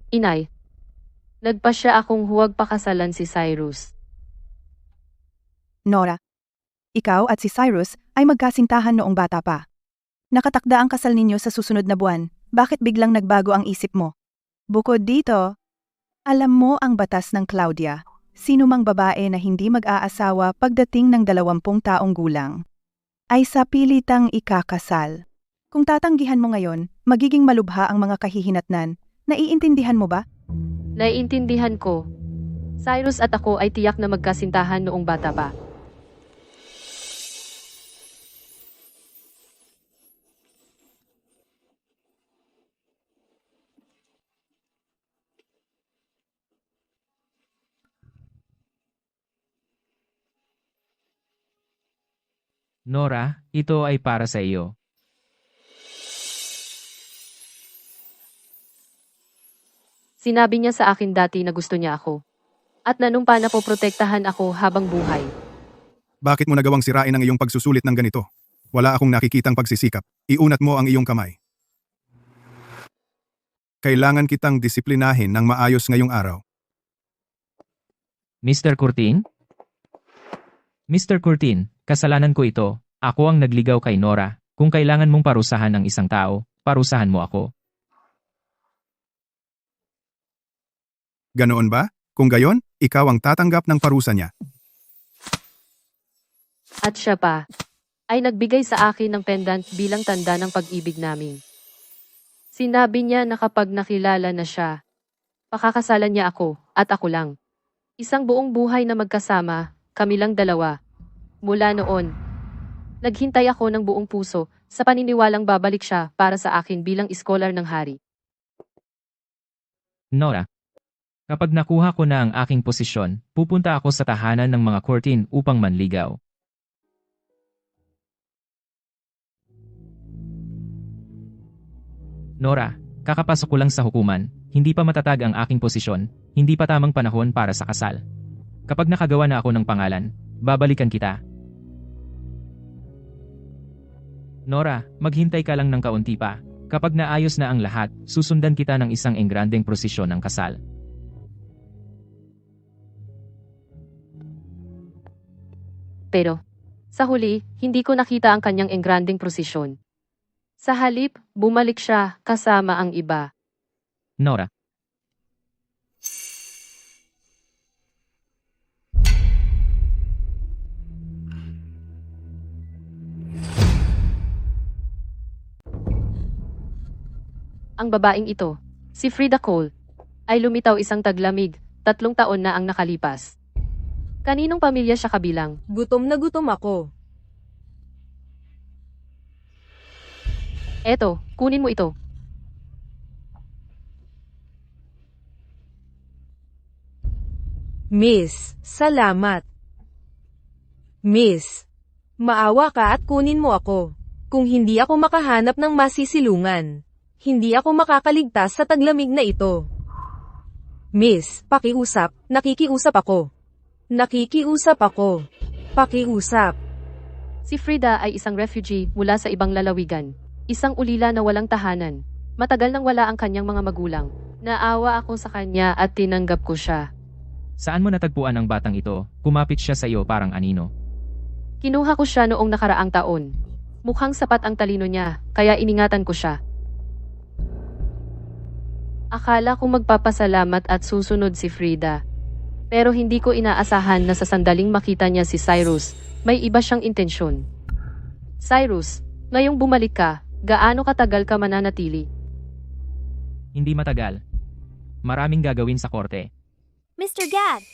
Inay, nagpasya akong huwag pakasalan si Cyrus. Nora, ikaw at si Cyrus ay magkasintahan noong bata pa. Nakatakda ang kasal ninyo sa susunod na buwan. Bakit biglang nagbago ang isip mo? Bukod dito, alam mo ang batas ng Claudia. Sino mang babae na hindi mag-aasawa pagdating ng 20 taong gulang ay sa pilitang ikakasal. Kung tatanggihan mo ngayon, magiging malubha ang mga kahihinatnan. Naiintindihan mo ba? Naiintindihan ko. Cyrus at ako ay tiyak na magkasintahan noong bata pa. Nora, ito ay para sa iyo. Sinabi niya sa akin dati na gusto niya ako. At nanumpa na po protektahan ako habang buhay. Bakit mo nagawang sirain ang iyong pagsusulit ng ganito? Wala akong nakikitang pagsisikap. Iunat mo ang iyong kamay. Kailangan kitang disiplinahin ng maayos ngayong araw. Mr. Curtin? Mr. Curtin, kasalanan ko ito. Ako ang nagligaw kay Nora. Kung kailangan mong parusahan ang isang tao, parusahan mo ako. Ganoon ba? Kung gayon, ikaw ang tatanggap ng parusa niya. At siya pa, ay nagbigay sa akin ng pendant bilang tanda ng pag-ibig namin. Sinabi niya na kapag nakilala na siya, pakakasalan niya ako, at ako lang. Isang buong buhay na magkasama, kami lang dalawa. Mula noon, naghintay ako ng buong puso sa paniniwalang babalik siya para sa akin bilang iskolar ng hari. Nora, kapag nakuha ko na ang aking posisyon, pupunta ako sa tahanan ng mga Curtin upang manligaw. Nora, kakapasok ko lang sa hukuman, hindi pa matatag ang aking posisyon, hindi pa tamang panahon para sa kasal. Kapag nakagawa na ako ng pangalan, babalikan kita. Nora, maghintay ka lang ng kaunti pa. Kapag naayos na ang lahat, susundan kita ng isang engrandeng prosesyon ng kasal. Pero, sa huli, hindi ko nakita ang kanyang engranding prosesyon. Sa halip, bumalik siya kasama ang iba. Nora. Ang babaeng ito, si Frida Cole, ay lumitaw isang taglamig, 3 taon na ang nakalipas. Kaninong pamilya siya kabilang? Gutom na gutom ako. Eto, kunin mo ito. Miss, salamat. Miss, maawa ka at kunin mo ako. Kung hindi ako makahanap ng masisilungan, hindi ako makakaligtas sa taglamig na ito. Miss, pakiusap, nakikiusap ako. Nakikiusap ako. Pakiusap. Si Frida ay isang refugee mula sa ibang lalawigan. Isang ulila na walang tahanan. Matagal nang wala ang kanyang mga magulang. Naawa ako sa kanya at tinanggap ko siya. Saan mo natagpuan ang batang ito? Kumapit siya sa iyo parang anino. Kinuha ko siya noong nakaraang taon. Mukhang sapat ang talino niya, kaya iningatan ko siya. Akala ko magpapasalamat at susunod si Frida. Pero hindi ko inaasahan na sa sandaling makita niya si Cyrus, may iba siyang intensyon. Cyrus, ngayong bumalik ka, gaano katagal ka mananatili? Hindi matagal. Maraming gagawin sa korte. Mr. Gad!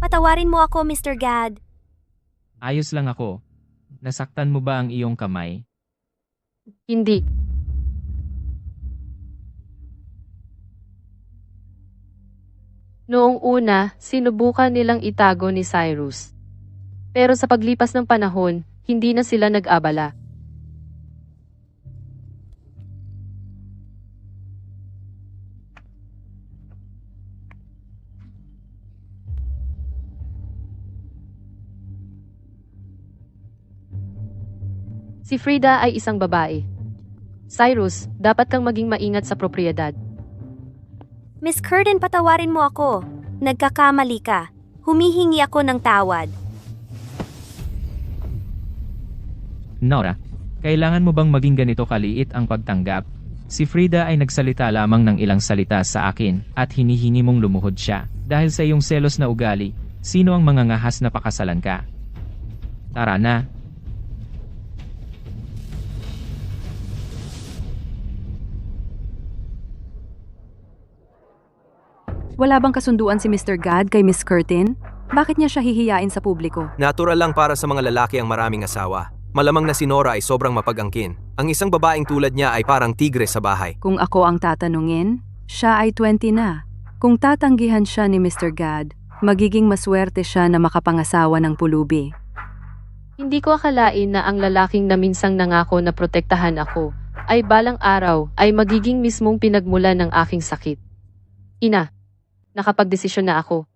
Patawarin mo ako, Mr. Gad. Ayos lang ako. Nasaktan mo ba ang iyong kamay? Hindi. Noong una, sinubukan nilang itago ni Cyrus. Pero sa paglipas ng panahon, hindi na sila nag-abala. Si Frida ay isang babae. Cyrus, dapat kang maging maingat sa propriedad. Miss Curtin, patawarin mo ako. Nagkakamali ka. Humihingi ako ng tawad. Nora, kailangan mo bang maging ganito kaliit ang pagtanggap? Si Frida ay nagsalita lamang ng ilang salita sa akin at hinihingi mong lumuhod siya. Dahil sa iyong selos na ugali, sino ang mangangahas na pakasalan ka? Tara na. Wala bang kasunduan si Mr. Gad kay Miss Curtin? Bakit niya siya hihiyain sa publiko? Natural lang para sa mga lalaki ang maraming asawa. Malamang na si Nora ay sobrang mapag-angkin. Ang isang babaeng tulad niya ay parang tigre sa bahay. Kung ako ang tatanungin, siya ay 20 na. Kung tatanggihan siya ni Mr. Gad, magiging maswerte siya na makapangasawa ng pulubi. Hindi ko akalain na ang lalaking na minsang nangako na protektahan ako, ay balang araw ay magiging mismong pinagmulan ng aking sakit. Ina, nakapagdesisyon na ako.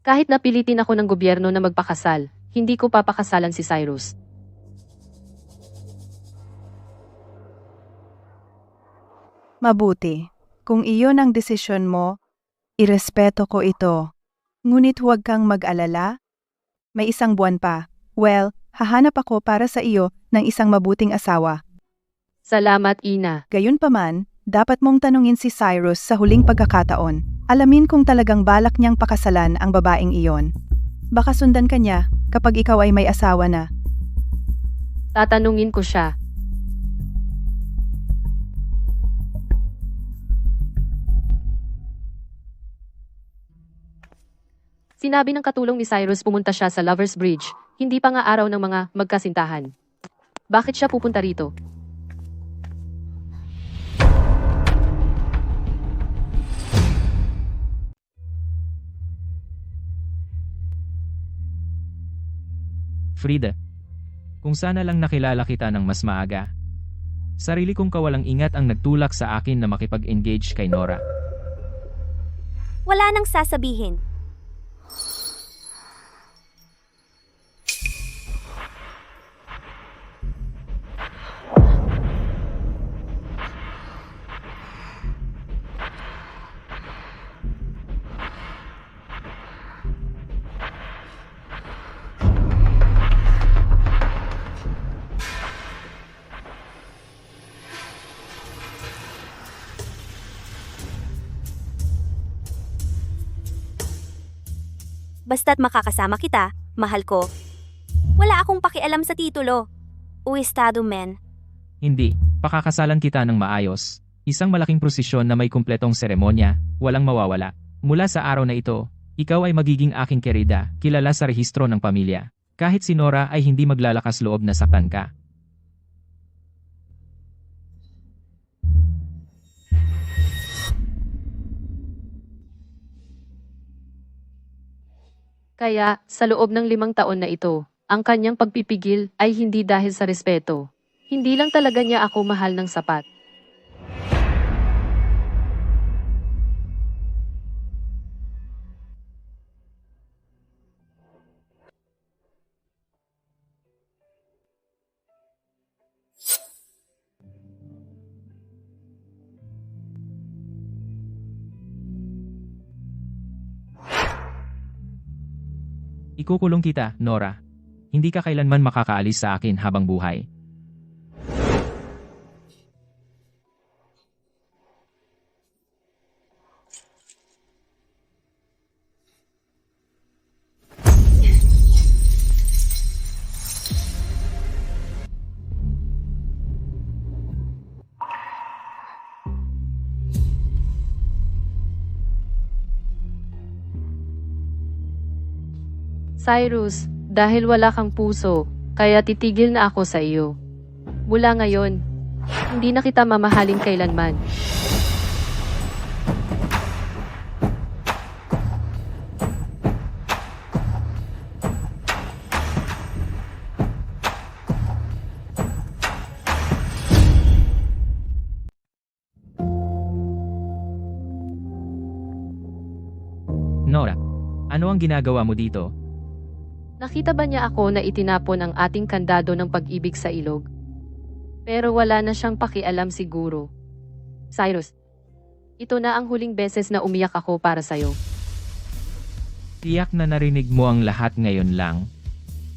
Kahit napilitin ako ng gobyerno na magpakasal, hindi ko papakasalan si Cyrus. Mabuti. Kung iyon ang desisyon mo, irespeto ko ito. Ngunit huwag kang mag-alala. May isang buwan pa. Well, hahanap ako para sa iyo ng isang mabuting asawa. Salamat, Ina. Gayunpaman, dapat mong tanungin si Cyrus sa huling pagkakataon. Alamin kung talagang balak niyang pakasalan ang babaeng iyon. Baka sundan ka niya kapag ikaw ay may asawa na. Tatanungin ko siya. Sinabi ng katulong ni Cyrus pumunta siya sa Lover's Bridge, hindi pa nga araw ng mga magkasintahan. Bakit siya pupunta rito? Frida, kung sana lang nakilala kita ng mas maaga. Sarili kong kawalang ingat ang nagtulak sa akin na makipag-engage kay Nora. Wala nang sasabihin. Basta't makakasama kita, mahal ko. Wala akong pakialam sa titulo. O estado, men. Hindi, pakakasalan kita ng maayos. Isang malaking prosesyon na may kumpletong seremonya, walang mawawala. Mula sa araw na ito, ikaw ay magiging aking kerida, kilala sa rehistro ng pamilya. Kahit si Nora ay hindi maglalakas loob na saktan ka. Kaya, sa loob ng 5 taon na ito, ang kanyang pagpipigil ay hindi dahil sa respeto. Hindi lang talaga niya ako mahal ng sapat. Ikukulong kita, Nora. Hindi ka kailanman makakaalis sa akin habang buhay. Cyrus, dahil wala kang puso, kaya titigil na ako sa iyo. Mula ngayon, hindi na kita mamahalin kailanman. Nora, ano ang ginagawa mo dito? Nakita ba niya ako na itinapon ang ating kandado ng pag-ibig sa ilog? Pero wala na siyang pakialam siguro. Cyrus, ito na ang huling beses na umiyak ako para sa'yo. Tiyak na narinig mo ang lahat ngayon lang.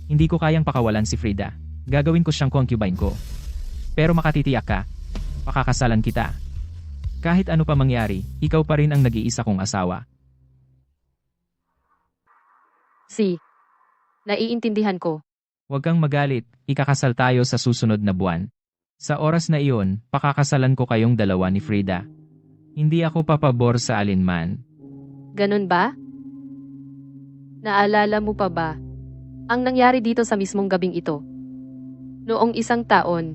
Hindi ko kayang pakawalan si Frida. Gagawin ko siyang concubine ko. Pero makatitiyak ka, pakakasalan kita. Kahit ano pa mangyari, ikaw pa rin ang nag-iisa kong asawa. Naiintindihan ko. Huwag kang magalit, ikakasal tayo sa susunod na buwan. Sa oras na iyon, pakakasalan ko kayong dalawa ni Frida. Hindi ako papabor sa alinman. Ganun ba? Naalala mo pa ba ang nangyari dito sa mismong gabing ito? Noong isang taon.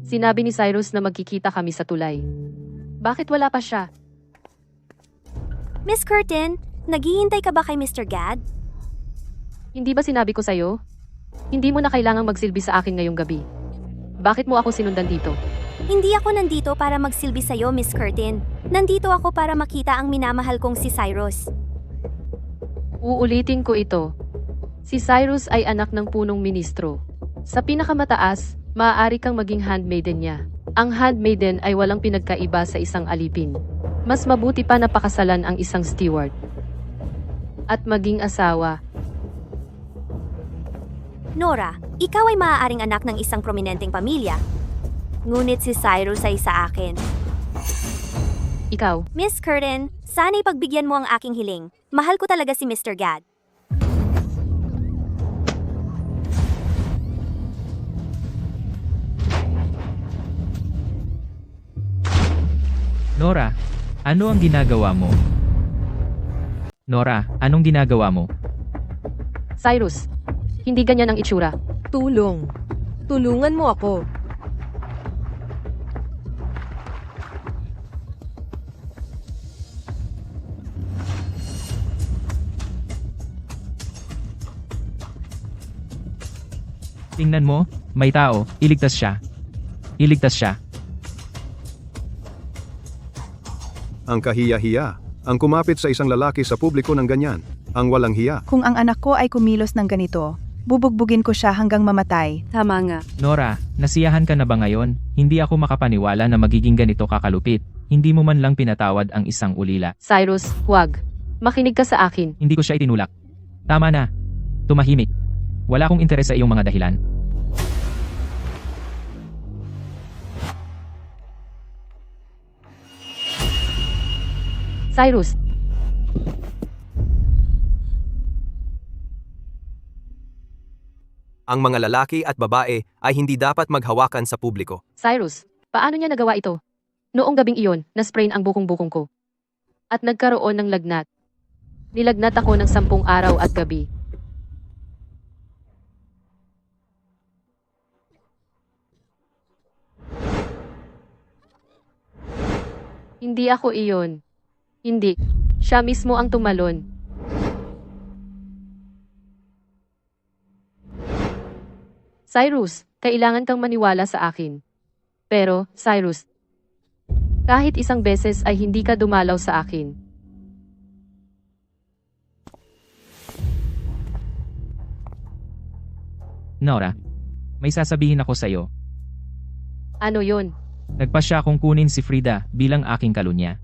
Sinabi ni Cyrus na magkikita kami sa tulay. Bakit wala pa siya? Miss Curtin, naghihintay ka ba kay Mr. Gad? Hindi ba sinabi ko sa'yo? Hindi mo na kailangang magsilbi sa akin ngayong gabi. Bakit mo ako sinundan dito? Hindi ako nandito para magsilbi sa'yo, Miss Curtin. Nandito ako para makita ang minamahal kong si Cyrus. Uulitin ko ito. Si Cyrus ay anak ng punong ministro. Sa pinakamataas, maaari kang maging handmaiden niya. Ang handmaiden ay walang pinagkaiba sa isang alipin. Mas mabuti pa na pakasalan ang isang steward. At maging asawa. Nora, ikaw ay maaaring anak ng isang prominenteng pamilya. Ngunit si Cyrus ay sa akin. Ikaw, Miss Curtin, sana'y pagbigyan mo ang aking hiling. Mahal ko talaga si Mr. Gad. Nora, ano ang ginagawa mo? Nora, anong ginagawa mo? Cyrus, hindi ganyan ang itsura. Tulong. Tulungan mo ako. Tingnan mo, may tao, iligtas siya. Iligtas siya. Ang kahiya-hiya. Ang kumapit sa isang lalaki sa publiko ng ganyan. Ang walang hiya. Kung ang anak ko ay kumilos ng ganito, bubugbugin ko siya hanggang mamatay. Tama nga. Nora, nasiyahan ka na ba ngayon? Hindi ako makapaniwala na magiging ganito kakalupit. Hindi mo man lang pinatawad ang isang ulila. Cyrus, huwag. Makinig ka sa akin. Hindi ko siya itinulak. Tama na. Tumahimik. Wala akong interes sa iyong mga dahilan. Cyrus, Ang mga lalaki at babae ay hindi dapat maghawakan sa publiko. Cyrus, paano niya nagawa ito? Noong gabing iyon, nasprain ang bukong-bukong ko. At nagkaroon ng lagnat. Nilagnat ako ng 10 araw at gabi. Hindi ako iyon. Hindi. Siya mismo ang tumalon. Cyrus, kailangan kang maniwala sa akin. Pero, Cyrus, kahit isang beses ay hindi ka dumalaw sa akin. Nora, may sasabihin ako sa'yo. Ano yon? Nagpasya akong kunin si Frida bilang aking kalunya.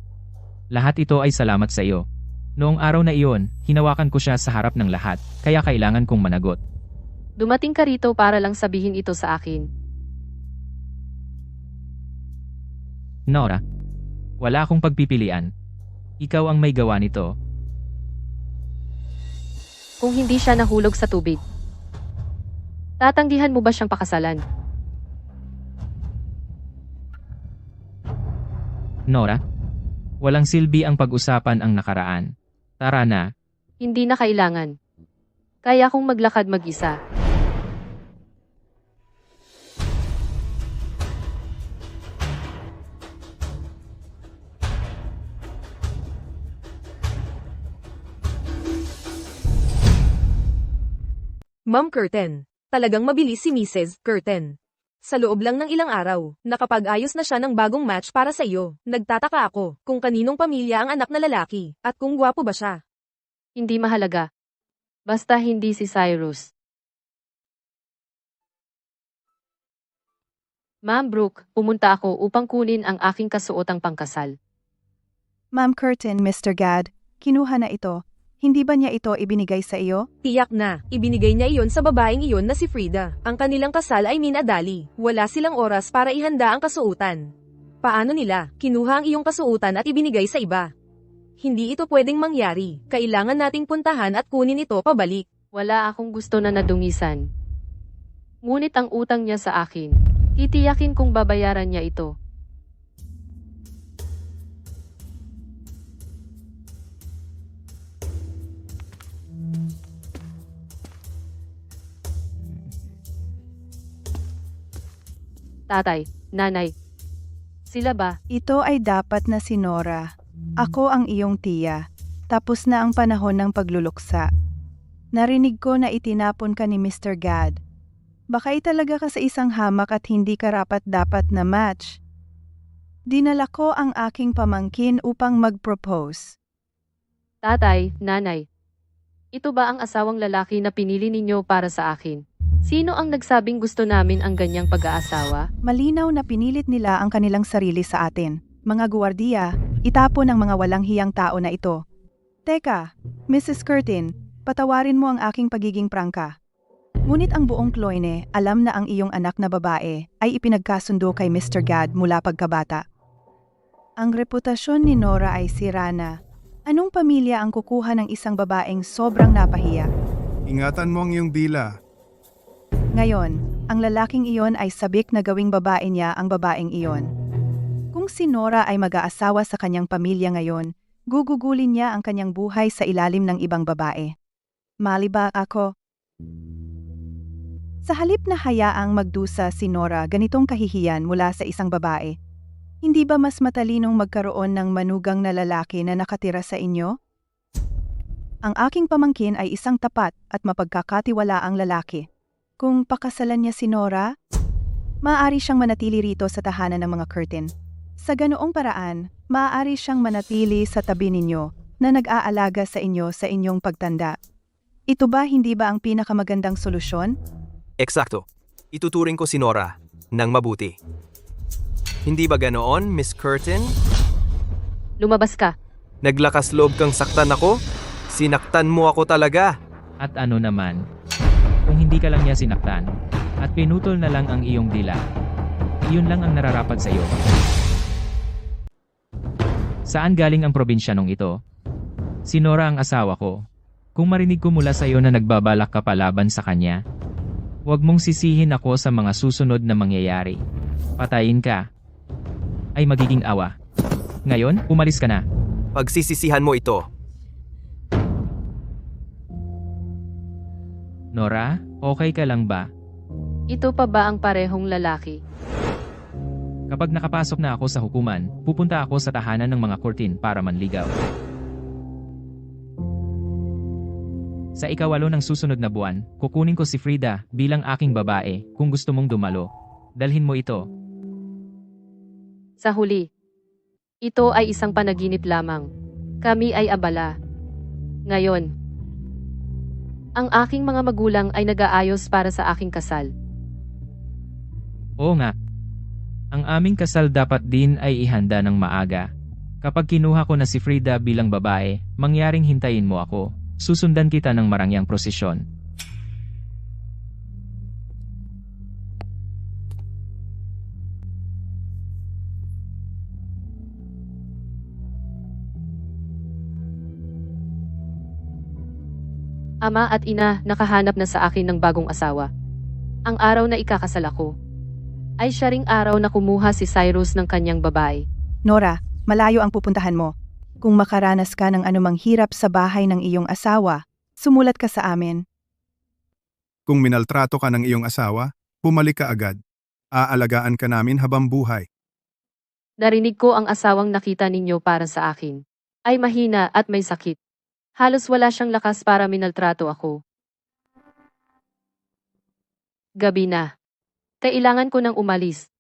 Lahat ito ay salamat sa iyo. Noong araw na iyon, hinawakan ko siya sa harap ng lahat, kaya kailangan kong managot. Dumating ka rito para lang sabihin ito sa akin. Nora, wala akong pagpipilian. Ikaw ang may gawa nito. Kung hindi siya nahulog sa tubig, tatanggihan mo ba siyang pakasalan? Nora, walang silbi ang pag-usapan ang nakaraan. Tara na. Hindi na kailangan. Kaya kong maglakad mag-isa. Ma'am Curtin, talagang mabilis si Mrs. Curtin. Sa loob lang ng ilang araw, nakapag-ayos na siya ng bagong match para sa iyo. Nagtataka ako kung kaninong pamilya ang anak na lalaki, at kung gwapo ba siya. Hindi mahalaga. Basta hindi si Cyrus. Ma'am Brooke, pumunta ako upang kunin ang aking kasuotang pangkasal. Ma'am Curtin, Mr. Gad, kinuha na ito. Hindi ba niya ito ibinigay sa iyo? Tiyak na, ibinigay niya iyon sa babaeng iyon na si Frida. Ang kanilang kasal ay minadali. Wala silang oras para ihanda ang kasuotan. Paano nila? Kinuha ang iyong kasuotan at ibinigay sa iba. Hindi ito pwedeng mangyari. Kailangan nating puntahan at kunin ito pabalik. Wala akong gusto na nadungisan. Ngunit ang utang niya sa akin, titiyakin kong babayaran niya ito. Tatay, nanay, sila ba? Ito ay dapat na si Nora. Ako ang iyong tiya. Tapos na ang panahon ng pagluluksa. Narinig ko na itinapon ka ni Mr. Gad. Baka italaga ka sa isang hamak at hindi karapat-dapat na match. Dinala ko ang aking pamangkin upang mag-propose. Tatay, nanay, ito ba ang asawang lalaki na pinili ninyo para sa akin? Sino ang nagsabing gusto namin ang ganyang pag-aasawa? Malinaw na pinilit nila ang kanilang sarili sa atin. Mga guwardiya, itapon ang mga walang hiyang tao na ito. Teka, Mrs. Curtin, patawarin mo ang aking pagiging prangka. Ngunit ang buong Cloyne, alam na ang iyong anak na babae ay ipinagkasundo kay Mr. Gad mula pagkabata. Ang reputasyon ni Nora ay sira na. Anong pamilya ang kukuha ng isang babaeng sobrang napahiya? Ingatan mo ang iyong dila. Ngayon, ang lalaking iyon ay sabik na gawing babae niya ang babaeng iyon. Kung si Nora ay mag-aasawa sa kanyang pamilya ngayon, gugugulin niya ang kanyang buhay sa ilalim ng ibang babae. Mali ba ako? Sa halip na hayaang magdusa si Nora ganitong kahihiyan mula sa isang babae, hindi ba mas matalinong magkaroon ng manugang na lalaki na nakatira sa inyo? Ang aking pamangkin ay isang tapat at mapagkakatiwalaang lalaki. Kung pakasalan niya si Nora, maaari siyang manatili rito sa tahanan ng mga Curtin. Sa ganoong paraan, maaari siyang manatili sa tabi ninyo na nag-aalaga sa inyo sa inyong pagtanda. Ito ba hindi ba ang pinakamagandang solusyon? Eksakto. Ituturing ko si Nora ng mabuti. Hindi ba ganoon, Miss Curtin? Lumabas ka. Naglakas loob kang saktan ako? Sinaktan mo ako talaga. At ano naman, kung hindi ka lang niya sinaktan, at pinutol na lang ang iyong dila, iyon lang ang nararapat sa iyo. Saan galing ang probinsyanong ito? Si Nora ang asawa ko. Kung marinig ko mula sa iyo na nagbabalak ka palaban sa kanya, huwag mong sisihin ako sa mga susunod na mangyayari. Patayin ka. Ay magiging awa. Ngayon, umalis ka na. Pagsisisihan mo ito. Nora, okay ka lang ba? Ito pa ba ang parehong lalaki? Kapag nakapasok na ako sa hukuman, pupunta ako sa tahanan ng mga Curtin para manligaw. Sa ikawalo ng susunod na buwan, kukunin ko si Frida bilang aking babae. Kung gusto mong dumalo, dalhin mo ito. Sa huli, ito ay isang panaginip lamang. Kami ay abala. Ngayon, ang aking mga magulang ay nag-aayos para sa aking kasal. Oo nga. Ang aming kasal dapat din ay ihanda ng maaga. Kapag kinuha ko na si Frida bilang babae, mangyaring hintayin mo ako. Susundan kita ng marangyang prosesyon. Ama at ina nakahanap na sa akin ng bagong asawa. Ang araw na ikakasal ako, ay siya ring araw na kumuha si Cyrus ng kanyang babae. Nora, malayo ang pupuntahan mo. Kung makaranas ka ng anumang hirap sa bahay ng iyong asawa, sumulat ka sa amin. Kung minaltrato ka ng iyong asawa, pumalik ka agad. Aalagaan ka namin habang buhay. Narinig ko ang asawang nakita ninyo para sa akin. Ay mahina at may sakit. Halos wala siyang lakas para minaltrato ako. Gabi na. Kailangan ko nang umalis.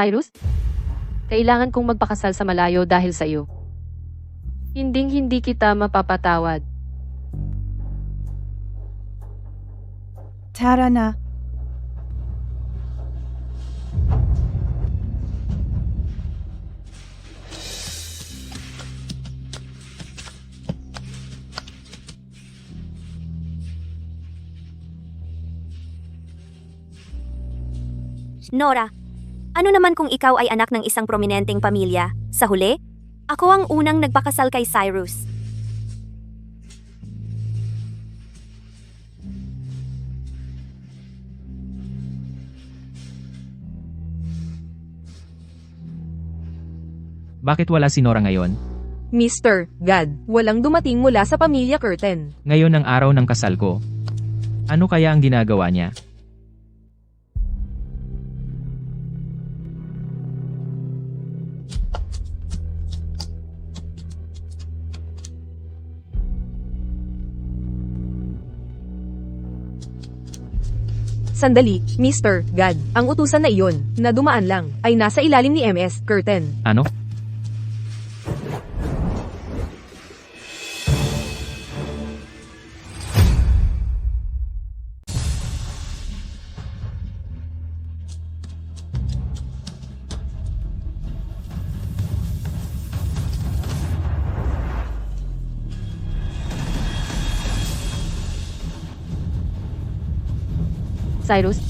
Cyrus? Kailangan kong magpakasal sa malayo dahil sa iyo. Hinding-hindi kita mapapatawad. Tara na. Nora, ano naman kung ikaw ay anak ng isang prominenteng pamilya? Sa huli, ako ang unang nagpakasal kay Cyrus. Bakit wala si Nora ngayon? Mr. God, walang dumating mula sa pamilya Curtin. Ngayon ang araw ng kasal ko. Ano kaya ang ginagawa niya? Sandali, Mr. God, ang utusan na iyon, na dumaan lang, ay nasa ilalim ni MS Curtin. Ano? Cyrus,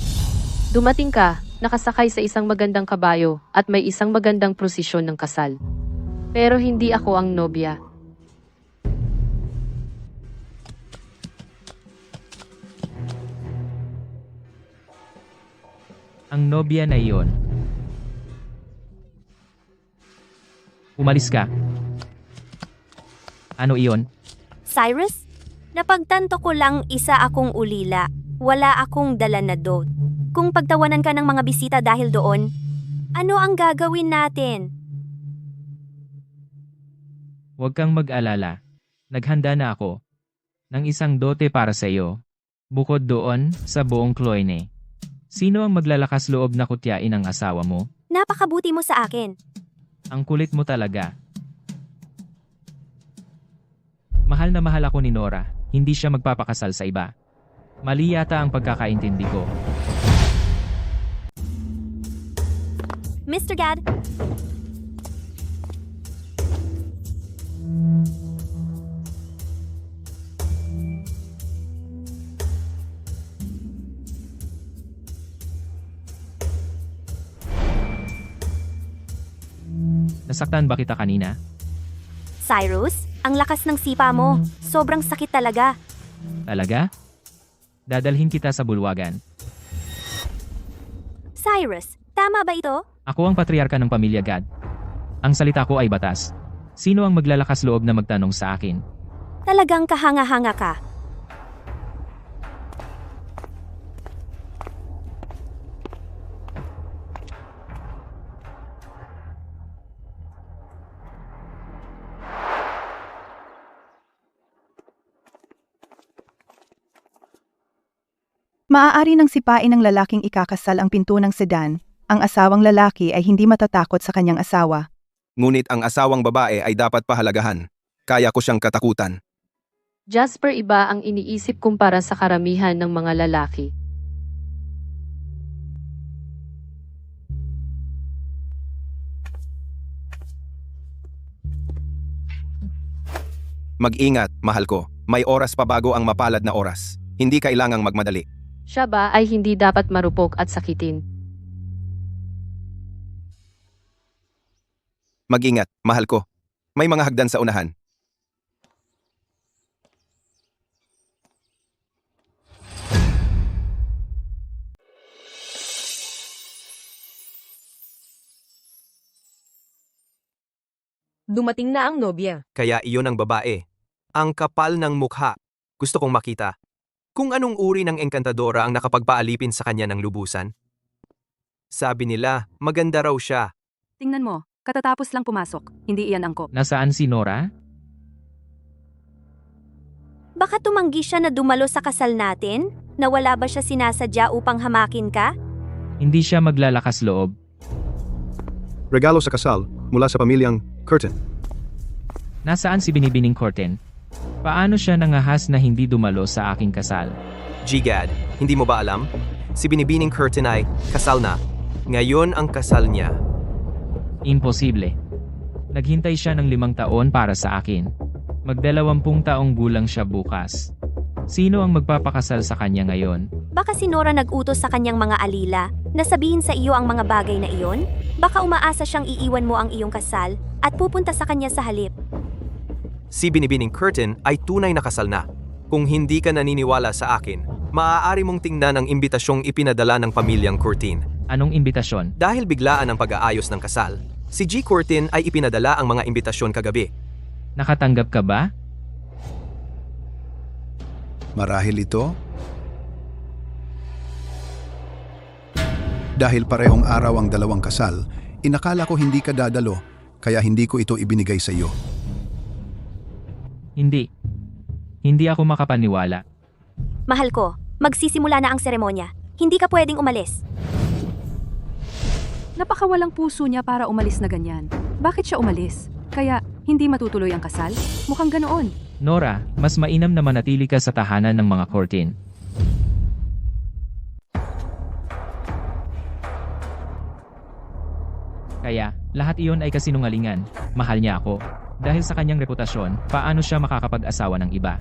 dumating ka, nakasakay sa isang magandang kabayo, at may isang magandang prosesyon ng kasal. Pero hindi ako ang nobya. Ang nobya na iyon. Umalis ka. Ano iyon? Cyrus, napagtanto ko lang isa akong ulila. Wala akong dala na dote. Kung pagtawanan ka ng mga bisita dahil doon, ano ang gagawin natin? Huwag kang mag-alala. Naghanda na ako ng isang dote para sa iyo. Bukod doon, sa buong Cloyne. Sino ang maglalakas loob na kutyain ang asawa mo? Napakabuti mo sa akin. Ang kulit mo talaga. Mahal na mahal ako ni Nora, hindi siya magpapakasal sa iba. Mali yata ang pagkakaintindi ko. Mr. Gad, Nasaktan ba kita kanina? Cyrus, ang lakas ng sipa mo. Sobrang sakit talaga. Talaga? Dadalhin kita sa bulwagan. Cyrus, tama ba ito? Ako ang patriarka ng pamilya Gad. Ang salita ko ay batas. Sino ang maglalakas loob na magtanong sa akin? Talagang kahanga-hanga ka. Maaari nang sipain ng lalaking ikakasal ang pinto ng sedan. Ang asawang lalaki ay hindi matatakot sa kanyang asawa. Ngunit ang asawang babae ay dapat pahalagahan. Kaya ko siyang katakutan. Jasper, iba ang iniisip kumpara sa karamihan ng mga lalaki. Mag-ingat, mahal ko. May oras pa bago ang mapalad na oras. Hindi kailangang magmadali. Siya ba ay hindi dapat marupok at sakitin? Mag-ingat, mahal ko. May mga hagdan sa unahan. Dumating na ang nobya. Kaya iyon ang babae. Ang kapal ng mukha. Gusto kong makita. Kung anong uri ng engkantadora ang nakapagpaalipin sa kanya ng lubusan. Sabi nila, maganda raw siya. Tingnan mo, katatapos lang pumasok. Hindi iyan angkop. Nasaan si Nora? Baka tumanggi siya na dumalo sa kasal natin? Nawala ba siya sinasadya upang hamakin ka? Hindi siya maglalakas loob. Regalo sa kasal mula sa pamilyang Curtin. Nasaan si Binibining Curtin? Paano siya nangahas na hindi dumalo sa aking kasal? Gad, hindi mo ba alam? Si Binibining Curtin ay kasal na. Ngayon ang kasal niya. Imposible. Naghintay siya ng 5 taon para sa akin. Mag-20 taong gulang siya bukas. Sino ang magpapakasal sa kanya ngayon? Baka si Nora nag-utos sa kanyang mga alila na sabihin sa iyo ang mga bagay na iyon? Baka umaasa siyang iiwan mo ang iyong kasal at pupunta sa kanya sa halip. Si Binibining Curtin ay tunay na kasal na. Kung hindi ka naniniwala sa akin, maaari mong tingnan ang imbitasyong ipinadala ng pamilyang Curtin. Anong imbitasyon? Dahil biglaan ang pag-aayos ng kasal, si G. Curtin ay ipinadala ang mga imbitasyon kagabi. Nakatanggap ka ba? Marahil ito? Dahil parehong araw ang 2 kasal, inakala ko hindi ka dadalo, kaya hindi ko ito ibinigay sa iyo. Hindi. Hindi ako makapaniwala. Mahal ko, magsisimula na ang seremonya. Hindi ka pwedeng umalis. Napakawalang puso niya para umalis na ganyan. Bakit siya umalis? Kaya, hindi matutuloy ang kasal? Mukhang ganoon. Nora, mas mainam na manatili ka sa tahanan ng mga Curtin. Kaya, lahat iyon ay kasinungalingan. Mahal niya ako. Dahil sa kanyang reputasyon, paano siya makakapag-asawa ng iba?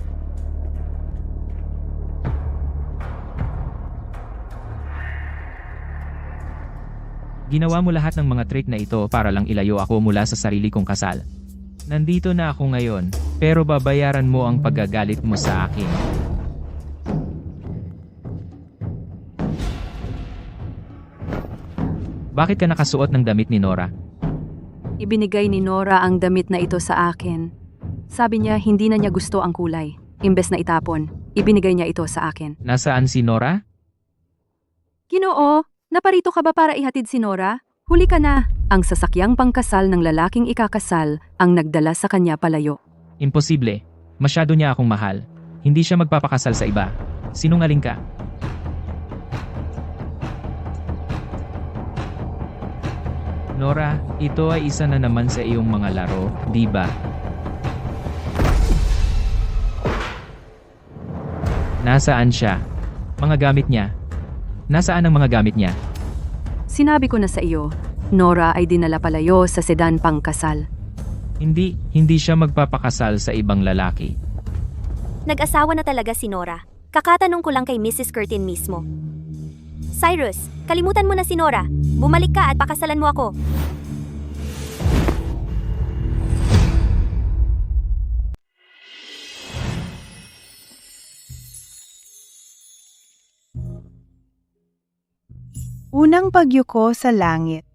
Ginawa mo lahat ng mga trick na ito para lang ilayo ako mula sa sarili kong kasal. Nandito na ako ngayon, pero babayaran mo ang pagagalit mo sa akin. Bakit ka nakasuot ng damit ni Nora? Ibinigay ni Nora ang damit na ito sa akin. Sabi niya hindi na niya gusto ang kulay. Imbes na itapon, ibinigay niya ito sa akin. Nasaan si Nora? Ginoo, naparito ka ba para ihatid si Nora? Huli ka na! Ang sasakyang pangkasal ng lalaking ikakasal ang nagdala sa kanya palayo. Imposible. Masyado niya akong mahal. Hindi siya magpapakasal sa iba. Sinungaling ka. Nora, ito ay isa na naman sa iyong mga laro, di ba? Nasaan siya? Mga gamit niya. Nasaan ang mga gamit niya? Sinabi ko na sa iyo, Nora ay dinala palayo sa sedan pangkasal. Hindi siya magpapakasal sa ibang lalaki. Nag-asawa na talaga si Nora. Kakatanong ko lang kay Mrs. Curtin mismo. Cyrus, kalimutan mo na si Nora. Bumalik ka at pakasalan mo ako. Unang pagyuko sa langit.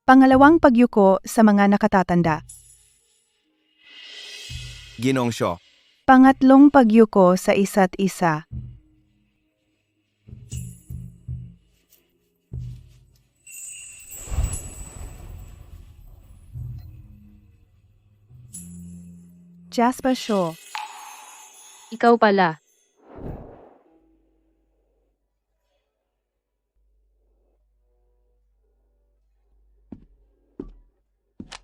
Pangalawang pagyuko sa mga nakatatanda. Ginong Shaw, Pangatlong pagyuko sa isa't isa. Jasper Shaw. Ikaw pala.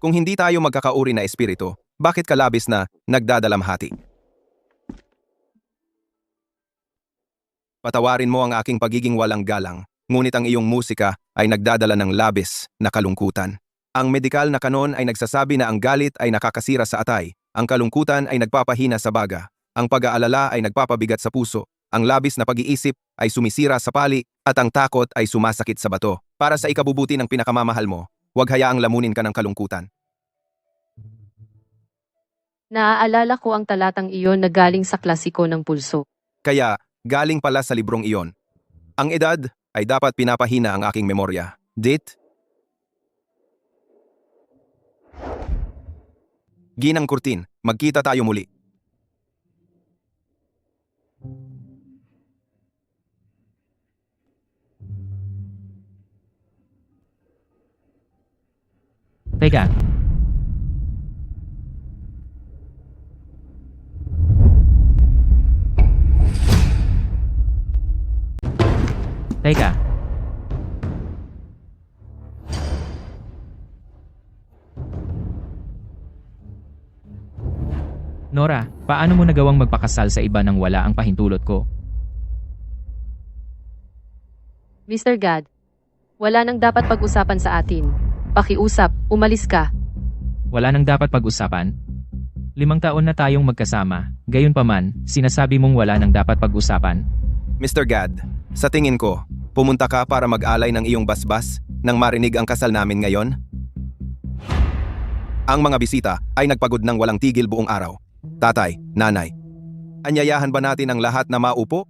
kung hindi tayo magkakauri na espiritu, bakit ka labis na nagdadalamhati? Patawarin mo ang aking pagiging walang galang, ngunit ang iyong musika ay nagdadala ng labis na kalungkutan. Ang medikal na kanon ay nagsasabi na ang galit ay nakakasira sa atay, ang kalungkutan ay nagpapahina sa baga, ang pag-aalala ay nagpapabigat sa puso, ang labis na pag-iisip ay sumisira sa pali, at ang takot ay sumasakit sa bato. Para sa ikabubuti ng pinakamamahal mo, huwag hayaang lamunin ka ng kalungkutan. Naaalala ko ang talatang iyon na galing sa klasiko ng pulso. Kaya, galing pala sa librong iyon. Ang edad ay dapat pinapahina ang aking memorya. Dit? Ginang Curtin, magkita tayo muli. Teka. Teka. Nora, paano mo nagawang magpakasal sa iba nang wala ang pahintulot ko? Mr. God, wala nang dapat pag-usapan sa atin. Pakiusap, umalis ka. Wala nang dapat pag-usapan? 5 taon na tayong magkasama, gayunpaman, sinasabi mong wala nang dapat pag-usapan? Mr. Gad, sa tingin ko, pumunta ka para mag-alay ng iyong basbas nang marinig ang kasal namin ngayon? Ang mga bisita ay nagpagod ng walang tigil buong araw. Tatay, nanay, anyayahan ba natin ang lahat na maupo?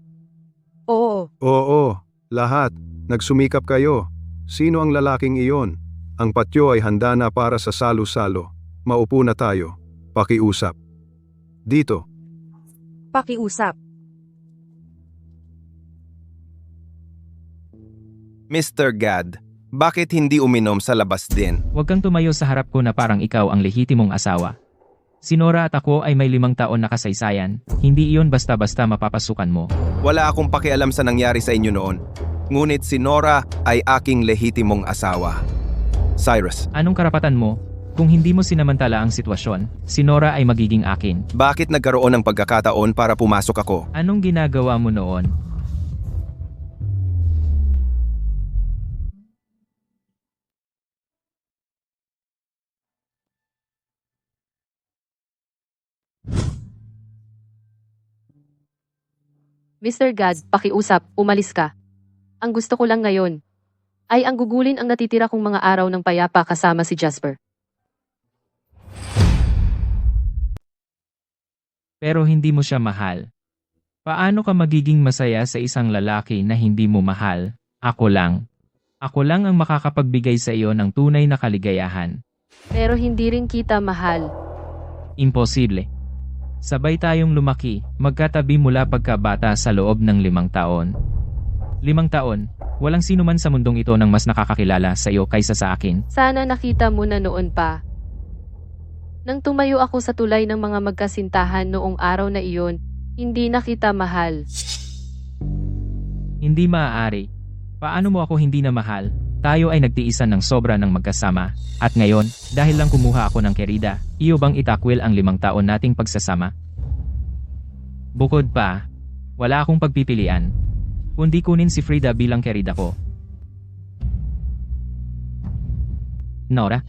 Oo, Oo, lahat. Nagsumikap kayo. Sino ang lalaking iyon? Ang patyo ay handa na para sa salo-salo. Maupo na tayo. Pakiusap. Dito. pakiusap. Mr. Gad, bakit hindi uminom sa labas din? Huwag kang tumayo sa harap ko na parang ikaw ang lehitimong asawa. Si Nora at ako ay may 5 taon na kasaysayan, hindi iyon basta-basta mapapasukan mo. Wala akong pakialam sa nangyari sa inyo noon. Ngunit si Nora ay aking lehitimong asawa. Cyrus, Anong karapatan mo? Kung hindi mo sinamantala ang sitwasyon, si Nora ay magiging akin. bakit nagkaroon ng pagkakataon para pumasok ako? Anong ginagawa mo noon? Mr. God, pakiusap, umalis ka. Ang gusto ko lang ngayon ay ang gugulin ang natitira kong mga araw ng payapa kasama si Jasper. Pero hindi mo siya mahal. Paano ka magiging masaya sa isang lalaki na hindi mo mahal? Ako lang. Ako lang ang makakapagbigay sa iyo ng tunay na kaligayahan. Pero hindi rin kita mahal. Imposible. Sabay tayong lumaki, magkatabi mula pagkabata sa loob ng 5 taon. 5 taon, walang sino man sa mundong ito nang mas nakakakilala sa iyo kaysa sa akin. Sana nakita mo na noon pa. Nang tumayo ako sa tulay ng mga magkasintahan noong araw na iyon, hindi na kita mahal. Hindi maaari. Paano mo ako hindi na mahal? Tayo ay nagtiisan ng sobra ng magkasama. At ngayon, dahil lang kumuha ako ng kerida, iyo bang itakwil ang 5 taon nating pagsasama? Bukod pa, wala akong pagpipilian. Kundi kunin si Frida bilang kerida ko. Nora,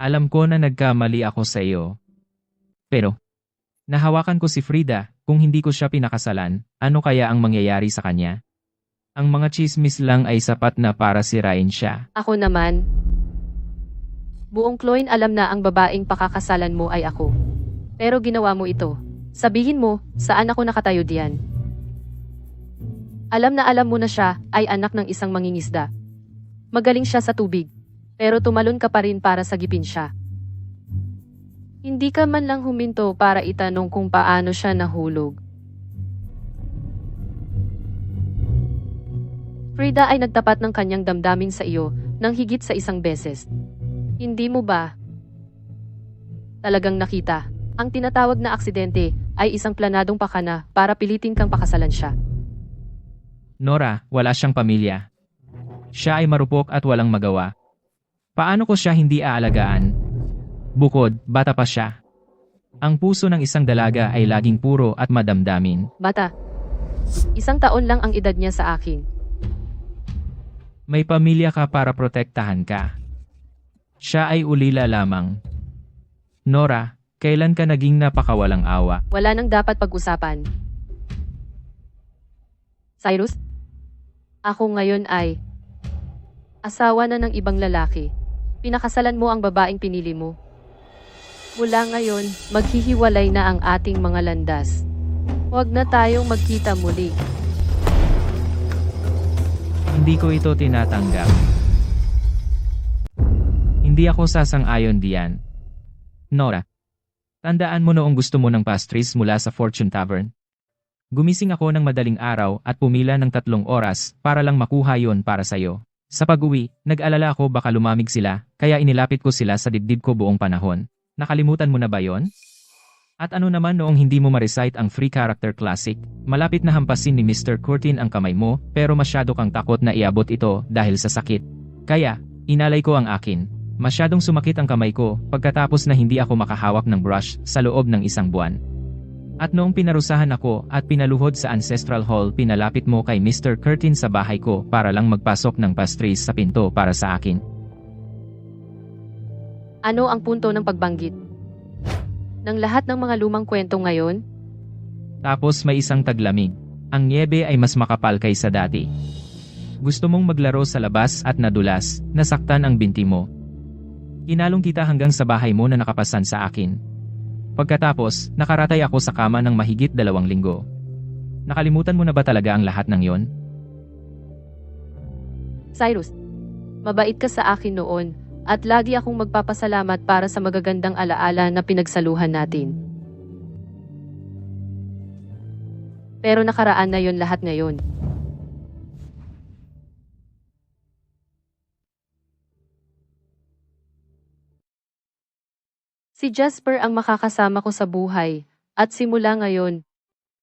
alam ko na nagkamali ako sa iyo. Pero, nahawakan ko si Frida, kung hindi ko siya pinakasalan, ano kaya ang mangyayari sa kanya? Ang mga chismis lang ay sapat na para sirain siya. Ako naman, buong Cloyne alam na ang babaeng pakakasalan mo ay ako. Pero ginawa mo ito. Sabihin mo, saan ako nakatayo diyan? Alam mo na siya ay anak ng isang mangingisda. Magaling siya sa tubig, pero tumalon ka pa rin para sagipin siya. Hindi ka man lang huminto para itanong kung paano siya nahulog. Frida ay nagtapat ng kanyang damdamin sa iyo nang higit sa 1 beses. Hindi mo ba talagang nakita? Ang tinatawag na aksidente ay isang planadong pakana para pilitin kang pakasalan siya. Nora, wala siyang pamilya. Siya ay marupok at walang magawa. Paano ko siya hindi aalagaan? Bukod, bata pa siya. Ang puso ng isang dalaga ay laging puro at madamdamin. Bata, 1 taon lang ang edad niya sa akin. May pamilya ka para protektahan ka. Siya ay ulila lamang. Nora, kailan ka naging napakawalang awa? Wala nang dapat pag-usapan. Cyrus, ako ngayon ay asawa na ng ibang lalaki. Pinakasalan mo ang babaeng pinili mo. Mula ngayon, maghihiwalay na ang ating mga landas. Huwag na tayong magkita muli. Hindi ko ito tinatanggap. Hindi ako sasang-ayon diyan. Nora, tandaan mo noong gusto mo ng pastries mula sa Fortune Tavern? Gumising ako ng madaling araw at pumila ng 3 oras para lang makuha yon para sayo. Sa pag-uwi, nag-alala ako baka lumamig sila, kaya inilapit ko sila sa dibdib ko buong panahon. Nakalimutan mo na ba yon? At ano naman noong hindi mo ma-recite ang free character classic, malapit na hampasin ni Mr. Curtin ang kamay mo, pero masyado kang takot na iabot ito dahil sa sakit. Kaya, inalay ko ang akin. Masyadong sumakit ang kamay ko pagkatapos na hindi ako makahawak ng brush sa loob ng 1 buwan. At noong pinarusahan ako at pinaluhod sa Ancestral Hall, pinalapit mo kay Mr. Curtin sa bahay ko para lang magpasok ng pastries sa pinto para sa akin. Ano ang punto ng pagbanggit? Ng lahat ng mga lumang kwento ngayon? Tapos may isang taglamig. Ang niebe ay mas makapal kaysa dati. Gusto mong maglaro sa labas at nadulas, nasaktan ang binti mo. Inalong kita hanggang sa bahay mo na nakapasan sa akin. Pagkatapos, nakaratay ako sa kama ng mahigit 2 linggo. Nakalimutan mo na ba talaga ang lahat ng yon? Cyrus, mabait ka sa akin noon, at lagi akong magpapasalamat para sa magagandang alaala na pinagsaluhan natin. Pero nakaraan na yon lahat ngayon. Si Jasper ang makakasama ko sa buhay, at simula ngayon,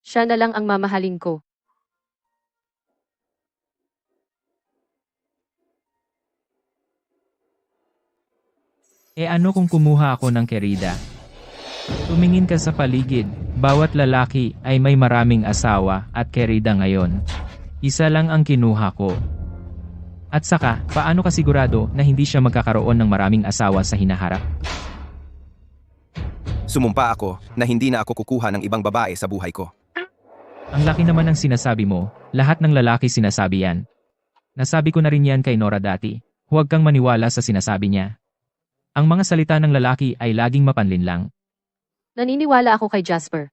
siya na lang ang mamahalin ko. Ano kung kumuha ako ng kerida? Tumingin ka sa paligid, bawat lalaki ay may maraming asawa at kerida ngayon. Isa lang ang kinuha ko. At saka, paano ka sigurado na hindi siya magkakaroon ng maraming asawa sa hinaharap? Sumumpa ako na hindi na ako kukuha ng ibang babae sa buhay ko. Ang laki naman ng sinasabi mo, lahat ng lalaki sinasabi yan. Nasabi ko na rin yan kay Nora dati, huwag kang maniwala sa sinasabi niya. Ang mga salita ng lalaki ay laging mapanlin lang. Naniniwala ako kay Jasper.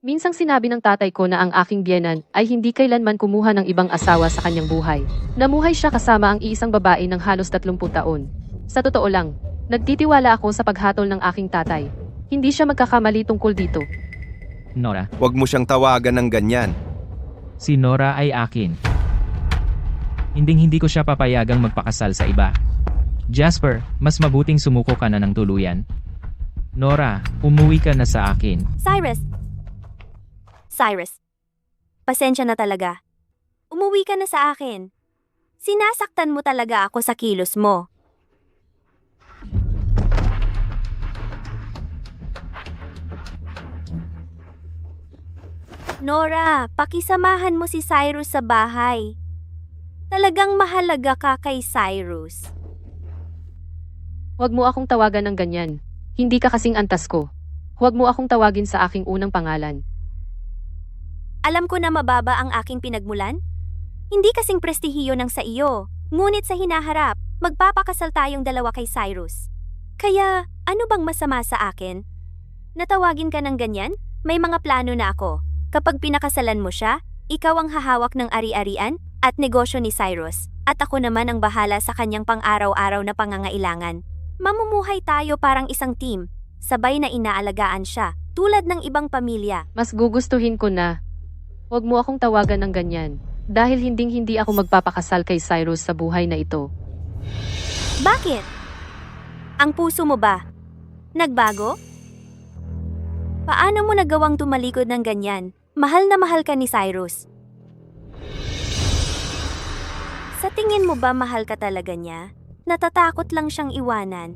Minsang sinabi ng tatay ko na ang aking biyenan ay hindi kailanman kumuha ng ibang asawa sa kanyang buhay. Namuhay siya kasama ang iisang babae ng halos 30 taon. Sa totoo lang, nagtitiwala ako sa paghatol ng aking tatay. Hindi siya magkakamali tungkol dito. Nora, Huwag mo siyang tawagan ng ganyan. si Nora ay akin. Hindi ko siya papayagang magpakasal sa iba. Jasper, mas mabuting sumuko ka na ng tuluyan. Nora, umuwi ka na sa akin. Cyrus, pasensya na talaga. Umuwi ka na sa akin. Sinasaktan mo talaga ako sa kilos mo. Nora, pakisamahan mo si Cyrus sa bahay. Talagang mahalaga ka kay Cyrus. Huwag mo akong tawagan ng ganyan. Hindi ka kasing antas ko. Huwag mo akong tawagin sa aking unang pangalan. Alam ko na mababa ang aking pinagmulan. Hindi kasing prestihiyo ng sa iyo. Ngunit sa hinaharap, magpapakasal tayong dalawa kay Cyrus. Kaya, ano bang masama sa akin? Natawagin ka ng ganyan? May mga plano na ako. Kapag pinakasalan mo siya, ikaw ang hahawak ng ari-arian at negosyo ni Cyrus, at ako naman ang bahala sa kanyang pang-araw-araw na pangangailangan. Mamumuhay tayo parang isang team, sabay na inaalagaan siya, tulad ng ibang pamilya. Mas gugustuhin ko na. Huwag mo akong tawagan ng ganyan. Dahil hindi ako magpapakasal kay Cyrus sa buhay na ito. Bakit? Ang puso mo ba? Nagbago? Paano mo nagawang tumalikod ng ganyan? Mahal na mahal ka ni Cyrus. Sa tingin mo ba mahal ka talaga niya? Natatakot lang siyang iwanan.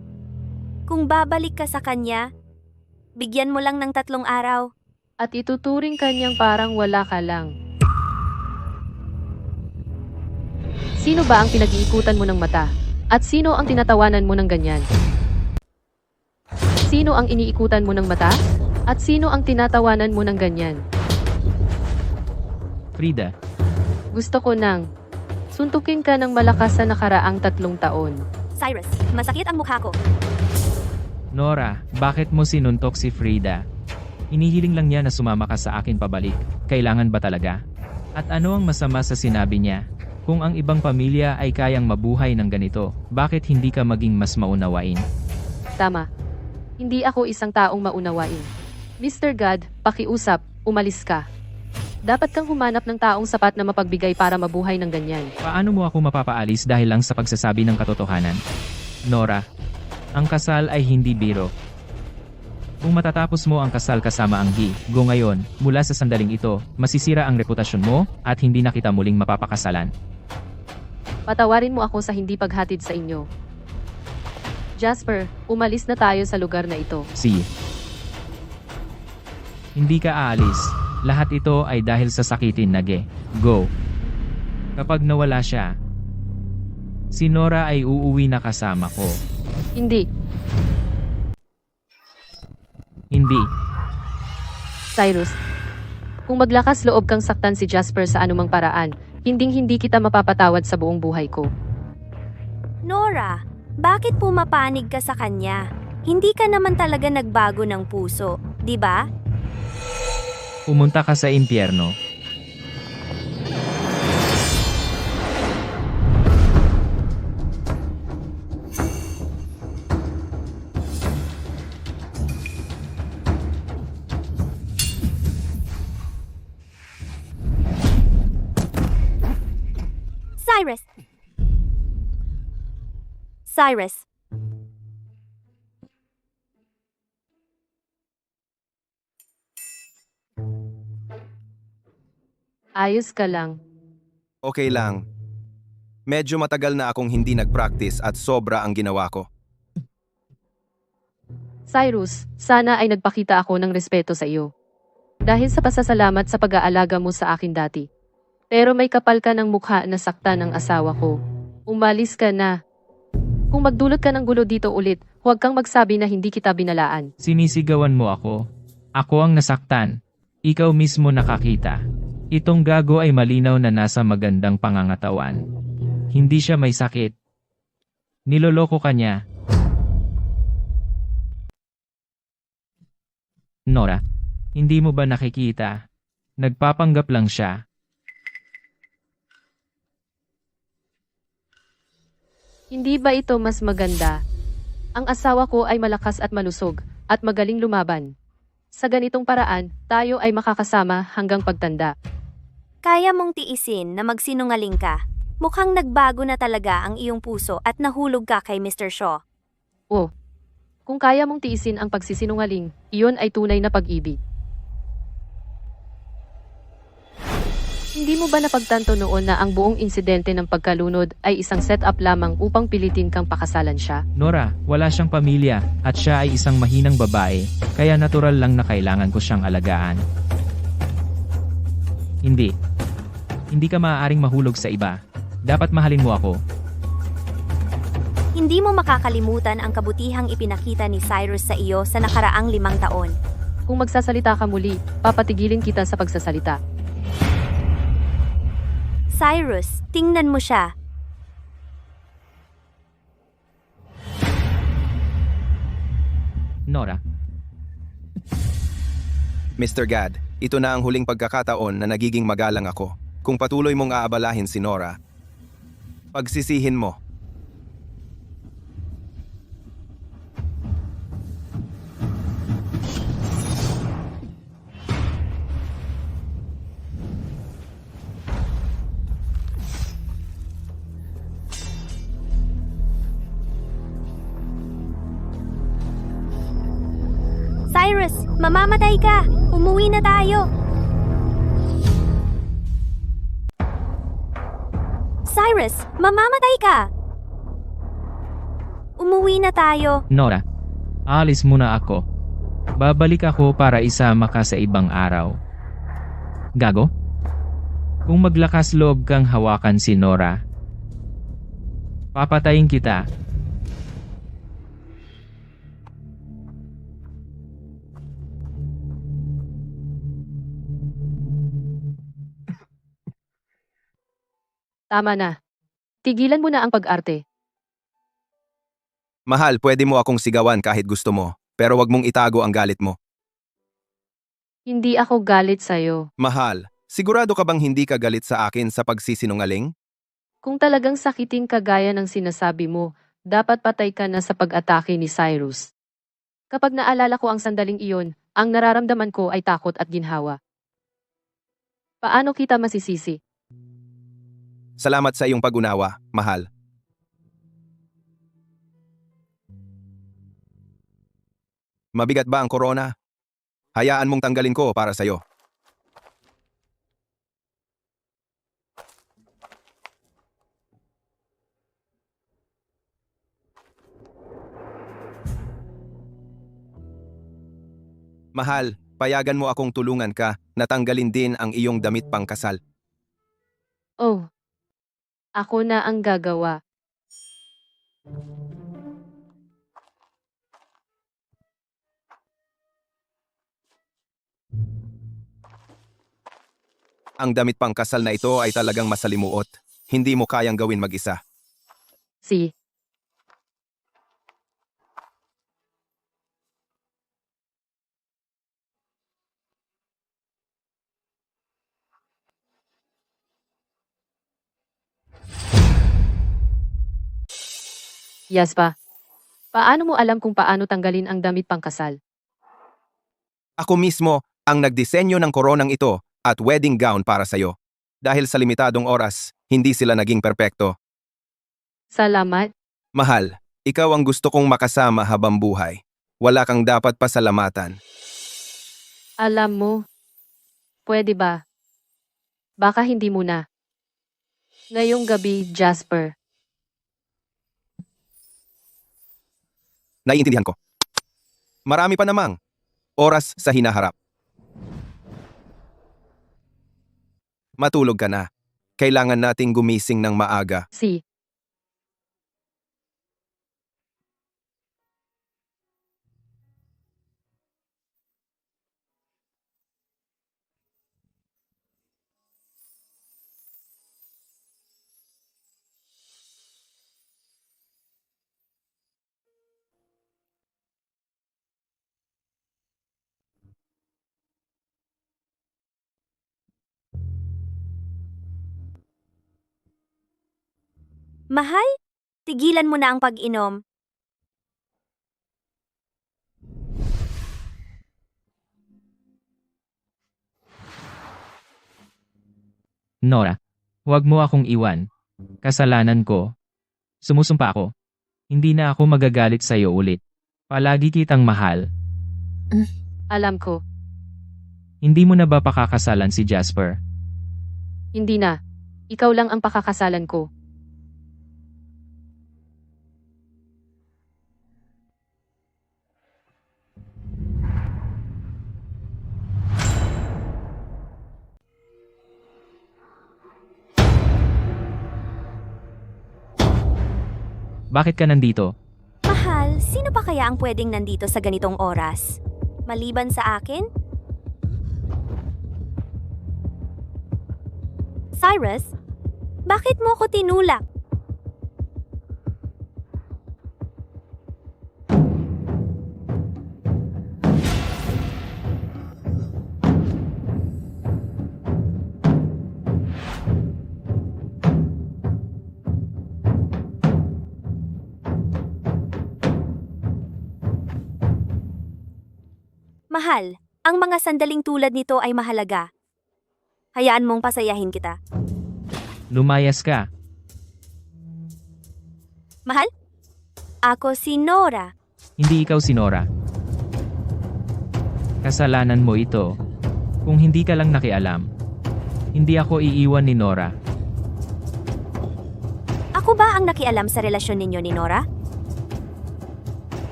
Kung babalik ka sa kanya, bigyan mo lang ng 3 araw. At ituturing kanyang parang wala ka lang. Sino ba ang pinag-iikutan mo ng mata? At sino ang tinatawanan mo ng ganyan? Sino ang iniikutan mo ng mata? At sino ang tinatawanan mo ng ganyan? Frida, Gusto ko nang suntukin ka ng malakas sa nakaraang 3 taon. Cyrus, masakit ang mukha ko. Nora, bakit mo sinuntok si Frida? Inihiling lang niya na sumama ka sa akin pabalik. Kailangan ba talaga? At ano ang masama sa sinabi niya? Kung ang ibang pamilya ay kayang mabuhay ng ganito, bakit hindi ka maging mas maunawain? Tama. Hindi ako isang taong maunawain. Mr. God, pakiusap, umalis ka. Dapat kang humanap ng taong sapat na mapagbigay para mabuhay ng ganyan. Paano mo ako mapapaalis dahil lang sa pagsasabi ng katotohanan? Nora, ang kasal ay hindi biro. Kung matatapos mo ang kasal kasama ang Go ngayon, mula sa sandaling ito, masisira ang reputasyon mo at hindi na kita muling mapapakasalan. Patawarin mo ako sa hindi paghatid sa inyo. Jasper, umalis na tayo sa lugar na ito. Si. Hindi ka aalis. Lahat ito ay dahil sa sakitin na Go. Kapag nawala siya, si Nora ay uuwi na kasama ko. Hindi, Hindi. Cyrus. Kung maglakas loob kang saktan si Jasper sa anumang paraan, hinding-hindi kita mapapatawad sa buong buhay ko. Nora, bakit pumapanig ka sa kanya? Hindi ka naman talaga nagbago ng puso, di ba? Pumunta ka sa impyerno. Cyrus! Cyrus, Ayos ka lang. Okay lang. Medyo matagal na akong hindi nag-practice at sobra ang ginawa ko. Cyrus, sana ay nagpakita ako ng respeto sa iyo. Dahil sa pasasalamat sa pag-aalaga mo sa akin dati. Pero may kapal ka ng mukha na saktan ng asawa ko. Umalis ka na. Kung magdulot ka ng gulo dito ulit, huwag kang magsabi na hindi kita binalaan. Sinisigawan mo ako. Ako ang nasaktan. Ikaw mismo nakakita. Itong gago ay malinaw na nasa magandang pangangatawan. Hindi siya may sakit. Niloloko ka niya. Nora, hindi mo ba nakikita? Nagpapanggap lang siya. Hindi ba ito mas maganda? Ang asawa ko ay malakas at malusog, at magaling lumaban. Sa ganitong paraan, tayo ay makakasama hanggang pagtanda. kaya mong tiisin na magsinungaling ka. Mukhang nagbago na talaga ang iyong puso at nahulog ka kay Mr. Shaw. Oh, kung kaya mong tiisin ang pagsisinungaling, iyon ay tunay na pag-ibig. Hindi mo ba napagtanto noon na ang buong insidente ng pagkalunod ay isang setup lamang upang pilitin kang pakasalan siya? Nora, wala siyang pamilya, at siya ay isang mahinang babae, kaya natural lang na kailangan ko siyang alagaan. Hindi. Hindi ka maaaring mahulog sa iba. Dapat mahalin mo ako. Hindi mo makakalimutan ang kabutihang ipinakita ni Cyrus sa iyo sa nakaraang 5 taon. Kung magsasalita ka muli, papatigilin kita sa pagsasalita. Cyrus, tingnan mo siya. Nora, Mr. Gad, ito na ang huling pagkakataon na nagiging magalang ako. Kung patuloy mong aabalahin si Nora, pagsisihin mo. Cyrus, mamamatay ka! Umuwi na tayo! Cyrus, mamamatay ka! Umuwi na tayo. Nora, aalis muna ako. Babalik ako para isama ka sa ibang araw. Gago? Kung maglakas loob kang hawakan si Nora, papatayin kita. Tama na. Tigilan mo na ang pag-arte. Mahal, pwede mo akong sigawan kahit gusto mo, pero wag mong itago ang galit mo. Hindi ako galit sa'yo. Mahal, sigurado ka bang hindi ka galit sa akin sa pagsisinungaling? Kung talagang sakitin ka gaya ng sinasabi mo, dapat patay ka na sa pag-atake ni Cyrus. Kapag naalala ko ang sandaling iyon, ang nararamdaman ko ay takot at ginhawa. Paano kita masisisi? Salamat sa iyong pag-unawa, mahal. Mabigat ba ang corona? Hayaan mong tanggalin ko para sa'yo. Mahal, payagan mo akong tulungan ka na tanggalin din ang iyong damit pangkasal. Oh, ako na ang gagawa. Ang damit pangkasal na ito ay talagang masalimuot. Hindi mo kayang gawin mag-isa. Si, Yaspa. Paano mo alam kung paano tanggalin ang damit pangkasal? Ako mismo ang nagdisenyo ng koronang ito at wedding gown para sa'yo. Dahil sa limitadong oras, hindi sila naging perpekto. Salamat. Mahal, ikaw ang gusto kong makasama habang buhay. Wala kang dapat pasalamatan. Alam mo, pwede ba? Baka hindi muna. Ngayong gabi, Jasper. Naiintindihan ko. Marami pa namang oras sa hinaharap. Matulog ka na. Kailangan nating gumising ng maaga. Si, Mahal, tigilan mo na ang pag-inom. Nora, huwag mo akong iwan. Kasalanan ko. Sumusumpa ako. Hindi na ako magagalit sa iyo ulit. Palagi kitang mahal. alam ko. Hindi mo na ba pakakasalan si Jasper? Hindi na. Ikaw lang ang pakakasalan ko. Bakit ka nandito? Mahal, sino pa kaya ang pwedeng nandito sa ganitong oras? Maliban sa akin? Cyrus, bakit mo ko tinulak? Mahal, ang mga sandaling tulad nito ay mahalaga. Hayaan mong pasayahin kita. Lumayas ka. Mahal? Ako si Nora. Hindi ikaw si Nora. Kasalanan mo ito. Kung hindi ka lang nakialam. Hindi ako iiwan ni Nora. Ako ba ang nakialam sa relasyon ninyo ni Nora?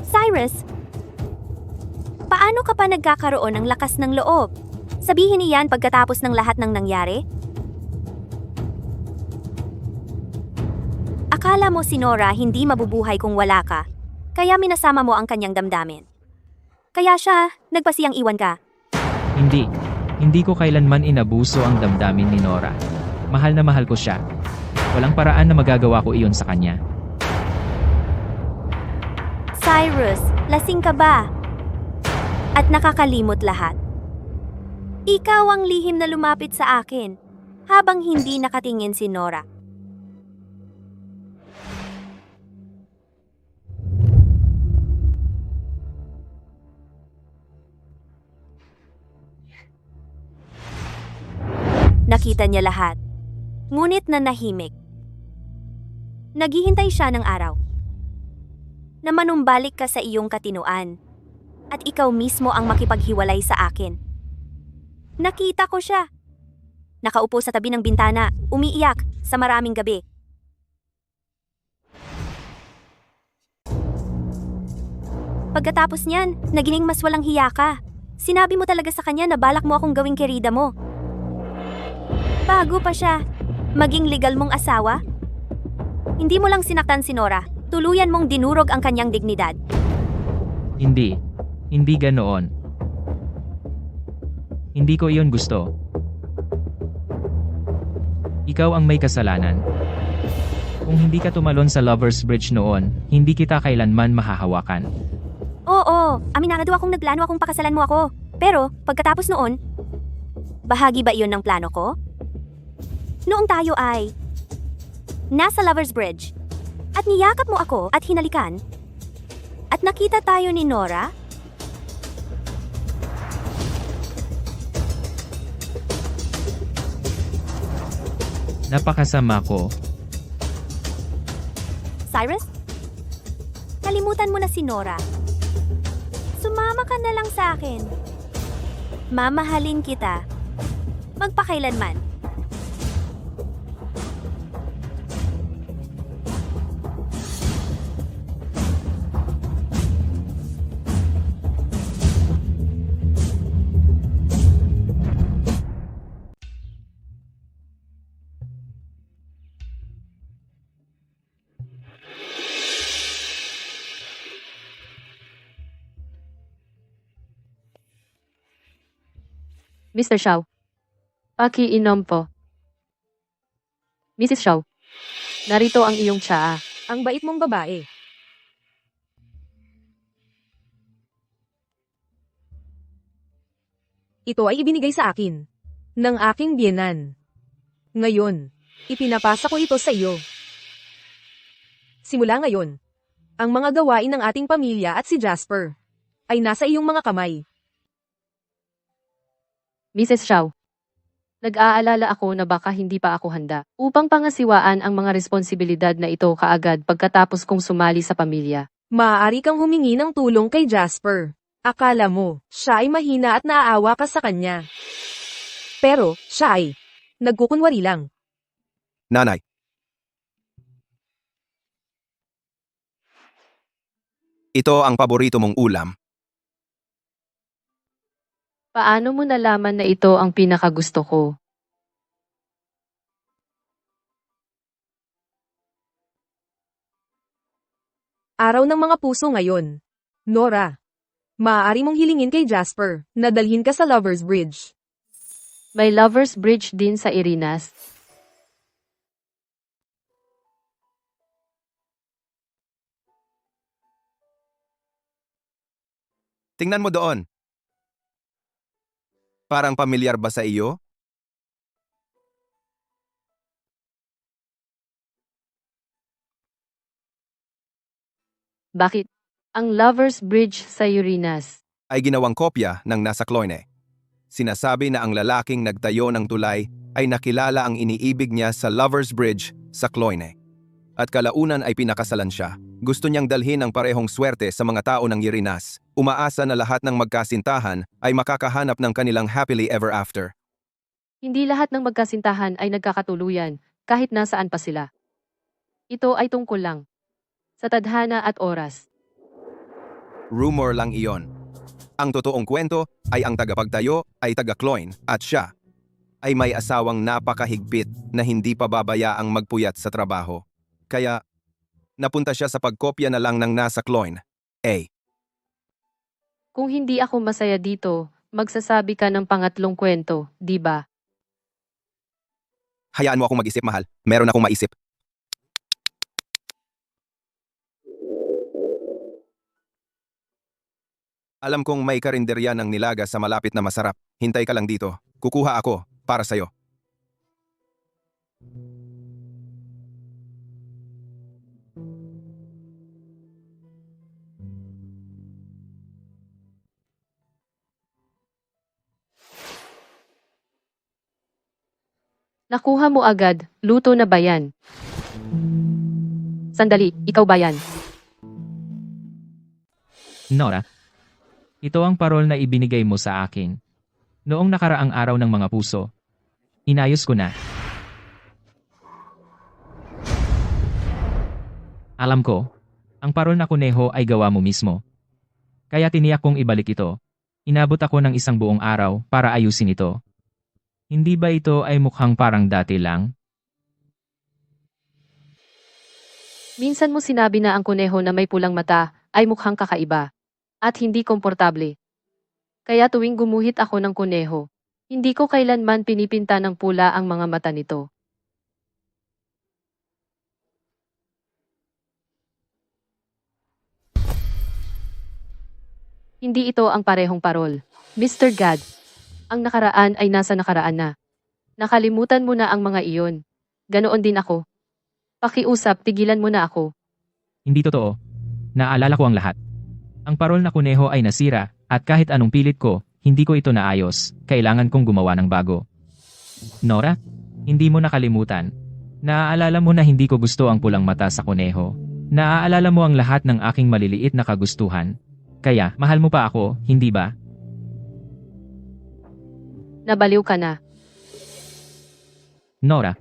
Cyrus, paano ka pa nagkakaroon ng lakas ng loob? Sabihin iyan pagkatapos ng lahat ng nangyari? Akala mo si Nora hindi mabubuhay kung wala ka, kaya minasama mo ang kanyang damdamin. Kaya siya, nagpasiyang iwan ka. Hindi. Hindi ko kailanman inabuso ang damdamin ni Nora. Mahal na mahal ko siya. Walang paraan na magagawa ko iyon sa kanya. Cyrus, lasing ka ba? At nakakalimot lahat. Ikaw ang lihim na lumapit sa akin, habang hindi nakatingin si Nora. Nakita niya lahat, ngunit nanahimik. Naghihintay siya ng araw na manumbalik ka sa iyong katinuan at ikaw mismo ang makipaghiwalay sa akin. Nakita ko siya. Nakaupo sa tabi ng bintana, umiiyak sa maraming gabi. Pagkatapos niyan, naging mas walang hiya ka. Sinabi mo talaga sa kanya na balak mo akong gawing kerida mo. Bago pa siya, maging legal mong asawa? Hindi mo lang sinaktan si Nora, tuluyan mong dinurog ang kanyang dignidad. Hindi. Hindi ganoon. Hindi ko iyon gusto. Ikaw ang may kasalanan. Kung hindi ka tumalon sa Lover's Bridge noon, hindi kita kailanman mahahawakan. Oo, aminado akong nagplano akong pakasalan mo ako. Pero, pagkatapos noon, bahagi ba iyon ng plano ko? Noong tayo ay nasa Lover's Bridge, at niyakap mo ako at hinalikan, at nakita tayo ni Nora, Napakasama ko. Cyrus? Kalimutan mo na si Nora. Sumama ka na lang sa akin. Mamahalin kita. Magpakailanman. Mr. Shaw. Pakiinom po. Mrs. Shaw. Narito ang iyong tsaa. Ang bait mong babae. Ito ay ibinigay sa akin ng aking biyenan. Ngayon, ipinapasa ko ito sa iyo. Simula ngayon, ang mga gawain ng ating pamilya at si Jasper ay nasa iyong mga kamay. Mrs. Shaw. Nag-aalala ako na baka hindi pa ako handa upang pangasiwaan ang mga responsibilidad na ito kaagad pagkatapos kong sumali sa pamilya. Maaari kang humingi ng tulong kay Jasper. Akala mo, siya ay mahina at naaawa ka sa kanya. Pero, siya ay nagkukunwari lang. Nanay, ito ang paborito mong ulam. Paano mo nalaman na ito ang pinakagusto ko? Araw ng mga puso ngayon. Nora, maaari mong hilingin kay Jasper na dalhin ka sa Lover's Bridge. May Lover's Bridge din sa Irinas. Tingnan mo doon. Parang pamilyar ba sa iyo? Bakit? Ang Lover's Bridge sa Urinas. Ay ginawang kopya ng nasa Cloyne. Sinasabi na ang lalaking nagtayo ng tulay ay nakilala ang iniibig niya sa Lover's Bridge sa Cloyne. At kalaunan ay pinakasalan siya. Gusto niyang dalhin ang parehong swerte sa mga tao ng Urinas. Umaasa na lahat ng magkasintahan ay makakahanap ng kanilang happily ever after. Hindi lahat ng magkasintahan ay nagkakatuluyan, kahit nasaan pa sila. Ito ay tungkol lang sa tadhana at oras. Rumor lang iyon. Ang totoong kwento ay ang tagapagtayo ay taga-Cloyne at siya ay may asawang napakahigpit na hindi pababayaang magpuyat sa trabaho. Kaya napunta siya sa pagkopya na lang ng nasa Cloyne. Kung hindi ako masaya dito, magsasabi ka ng pangatlong kwento, di ba? Hayaan mo akong mag-isip, mahal. Meron akong maisip. Alam kong may karinderya ng nilaga sa malapit na masarap. Hintay ka lang dito. Kukuha ako para sa'yo. Nakuha mo agad, luto na ba yan? Sandali, ikaw ba yan? Nora, ito ang parol na ibinigay mo sa akin. Noong nakaraang araw ng mga puso. Inayos ko na. Alam ko, ang parol na kuneho ay gawa mo mismo. Kaya tiniyak kong ibalik ito. Inabot ako ng isang buong araw para ayusin ito. Hindi ba ito ay mukhang parang dati lang? Minsan mo sinabi na ang kuneho na may pulang mata ay mukhang kakaiba at hindi komportable. Kaya tuwing gumuhit ako ng kuneho, hindi ko kailanman pinipinta ng pula ang mga mata nito. Hindi ito ang parehong parol. Mr. God, ang nakaraan ay nasa nakaraan na. Nakalimutan mo na ang mga iyon. Ganoon din ako. Pakiusap, tigilan mo na ako. Hindi totoo. Naalala ko ang lahat. Ang parol na kuneho ay nasira, at kahit anong pilit ko, hindi ko ito naayos. Kailangan kong gumawa ng bago. Nora, hindi mo nakalimutan. Naaalala mo na hindi ko gusto ang pulang mata sa kuneho. Naaalala mo ang lahat ng aking maliliit na kagustuhan. Kaya, mahal mo pa ako, hindi ba? Nabaliw ka na. Nora,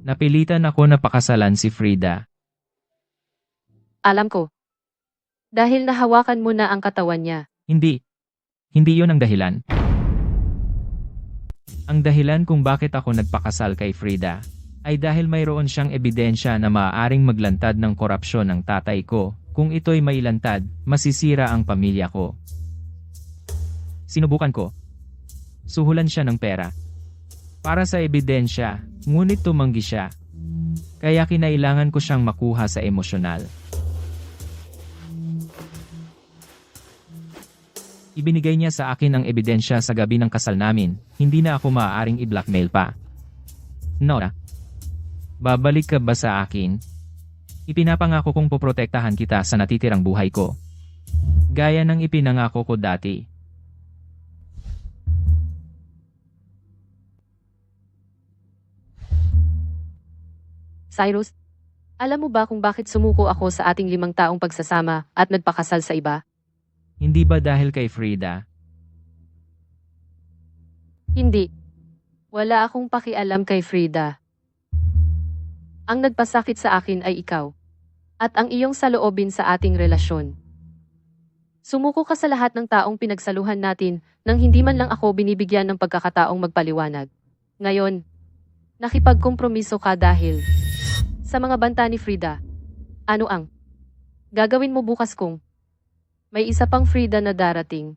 napilitan ako na pakasalan si Frida. Alam ko. Dahil nahawakan mo na ang katawan niya. Hindi. Hindi yon ang dahilan. Ang dahilan kung bakit ako nagpakasal kay Frida ay dahil mayroon siyang ebidensya na maaaring maglantad ng korupsyon ng tatay ko. Kung ito'y mailantad, masisira ang pamilya ko. Sinubukan ko. Suhulan siya ng pera. Para sa ebidensya, ngunit tumanggi siya. Kaya kinailangan ko siyang makuha sa emosyonal. Ibinigay niya sa akin ang ebidensya sa gabi ng kasal namin, hindi na ako maaaring i-blackmail pa. Nora, babalik ka ba sa akin? Ipinapangako kong poprotektahan kita sa natitirang buhay ko. Gaya ng ipinangako ko dati. Cyrus, alam mo ba kung bakit sumuko ako sa ating 5 taong pagsasama at nagpakasal sa iba? Hindi ba dahil kay Frida? Hindi. Wala akong pakialam kay Frida. Ang nagpasakit sa akin ay ikaw. At ang iyong saloobin sa ating relasyon. Sumuko ka sa lahat ng taong pinagsaluhan natin nang hindi man lang ako binibigyan ng pagkakataong magpaliwanag. Ngayon, nakipagkompromiso ka dahil sa mga banta ni Frida. Ano ang gagawin mo bukas kung may isa pang Frida na darating?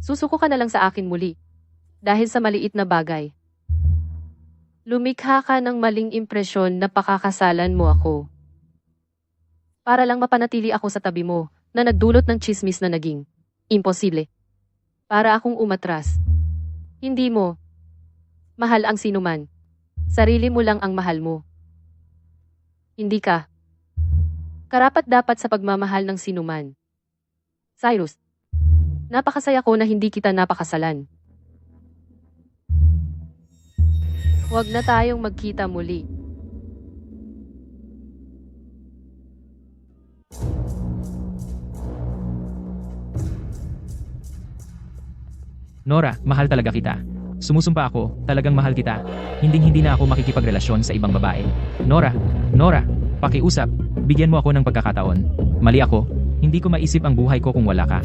Susuko ka na lang sa akin muli. Dahil sa maliit na bagay. Lumikha ka ng maling impresyon na pakakasalan mo ako. Para lang mapanatili ako sa tabi mo, na nagdulot ng tsismis na naging imposible. Para akong umatras. Hindi mo mahal ang sinuman. Sarili mo lang ang mahal mo. Hindi ka karapat-dapat sa pagmamahal ng sinuman. Cyrus, napakasaya ko na hindi kita napakasalan. Huwag na tayong magkita muli. Nora, mahal talaga kita. Sumusumpa ako, talagang mahal kita. Hinding-hindi na ako makikipagrelasyon sa ibang babae. Nora, pakiusap, bigyan mo ako ng pagkakataon. Mali ako, hindi ko maisip ang buhay ko kung wala ka.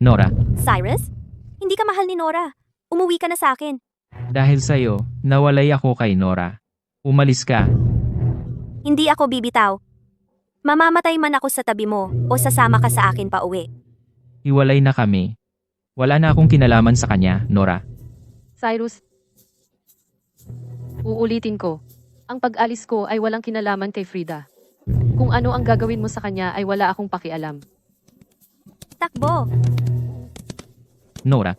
Nora, Cyrus? Hindi ka mahal ni Nora. Umuwi ka na sa akin. dahil sa'yo, nawalay ako kay Nora. Umalis ka. Hindi ako bibitaw. Mamamatay man ako sa tabi mo o sasama ka sa akin pa uwi. Hiwalay na kami. Wala na akong kinalaman sa kanya, Nora. Cyrus, uulitin ko. Ang pag-alis ko ay walang kinalaman kay Frida. Kung ano ang gagawin mo sa kanya ay wala akong pakialam. Takbo! Nora,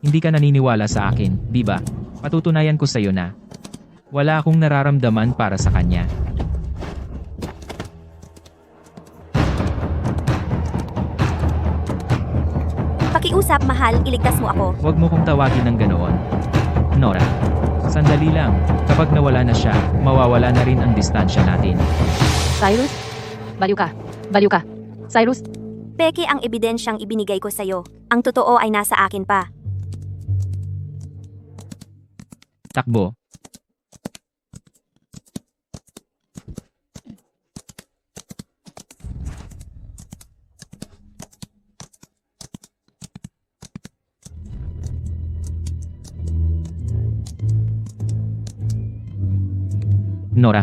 hindi ka naniniwala sa akin, di ba? Patutunayan ko sa'yo na wala akong nararamdaman para sa kanya. Pakiusap, mahal, iligtas mo ako. Huwag mo kong tawagin ng ganoon. Nora, sandali lang. Kapag nawala na siya, mawawala na rin ang distansya natin. Cyrus, baliw ka. Baliw ka. Cyrus, Peke ang ebidensyang ibinigay ko sa'yo. Ang totoo ay nasa akin pa. Takbo. Nora.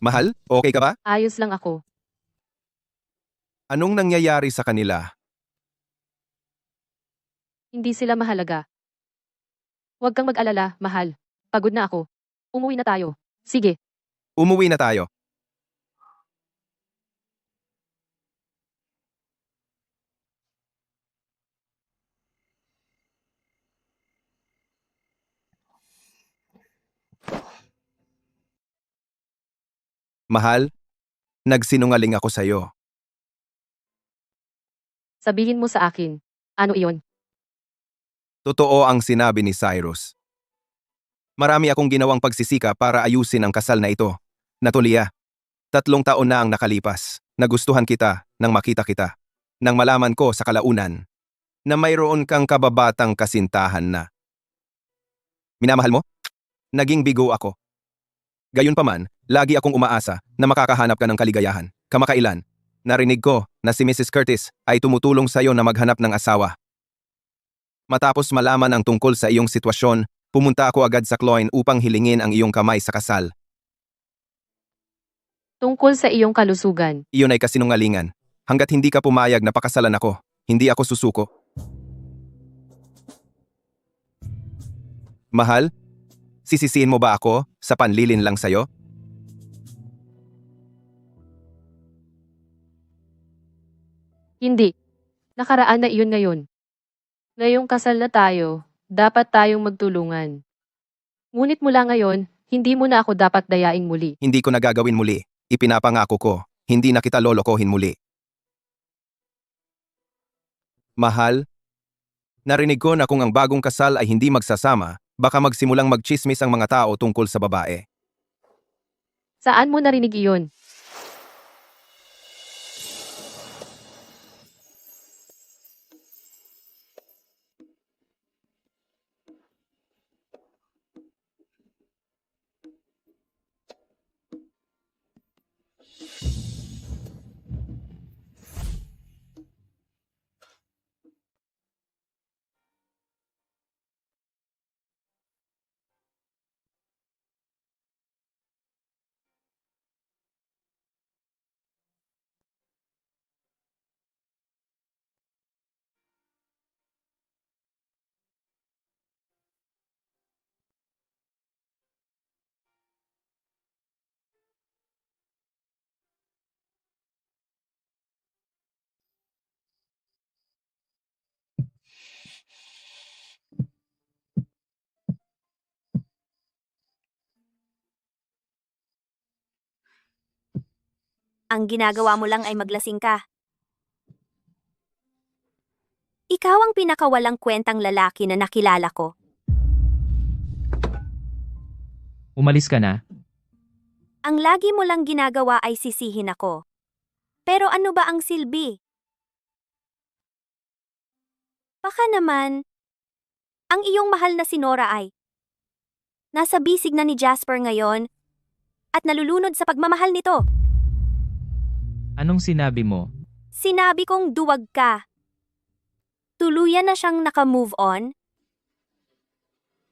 Mahal, okay ka ba? Ayos lang ako. Anong nangyayari sa kanila? Hindi sila mahalaga. Huwag kang mag-alala, mahal. Pagod na ako. Umuwi na tayo. Sige. Umuwi na tayo. Mahal, nagsinungaling ako sa'yo. Sabihin mo sa akin. Ano iyon? Totoo ang sinabi ni Cyrus. Marami akong ginawang pagsisika para ayusin ang kasal na ito. Natulia, 3 taon na ang nakalipas. Nagustuhan kita nang makita kita. Nang malaman ko sa kalaunan na mayroon kang kababatang kasintahan na. Minamahal mo? Naging bigo ako. Gayunpaman, lagi akong umaasa na makakahanap ka ng kaligayahan. Kamakailan, narinig ko na si Mrs. Curtis ay tumutulong sa iyo na maghanap ng asawa. Matapos malaman ang tungkol sa iyong sitwasyon, pumunta ako agad sa Cloyne upang hilingin ang iyong kamay sa kasal. Tungkol sa iyong kalusugan. Iyon ay kasinungalingan. Hanggat hindi ka pumayag na pakasalan ako, hindi ako susuko. Mahal, sisisihin mo ba ako sa panlilin lang sa'yo? Hindi. Nakaraan na iyon ngayon. Ngayong kasal na tayo, dapat tayong magtulungan. Ngunit mula ngayon, hindi mo na ako dapat dayain muli. Hindi ko nagagawin muli. Ipinapangako ko, hindi na kita lolokohin muli. Mahal, narinig ko na kung ang bagong kasal ay hindi magsasama, baka magsimulang magchismis ang mga tao tungkol sa babae. Saan mo narinig iyon? Ang ginagawa mo lang ay maglasing ka. Ikaw ang pinakawalang kwentang lalaki na nakilala ko. Umalis ka na. Ang lagi mo lang ginagawa ay sisihin ako. Pero ano ba ang silbi? Baka naman, ang iyong mahal na si Nora ay nasa bisig na ni Jasper ngayon at nalulunod sa pagmamahal nito. Anong sinabi mo? Sinabi kong duwag ka. Tuluyan na siyang naka-move on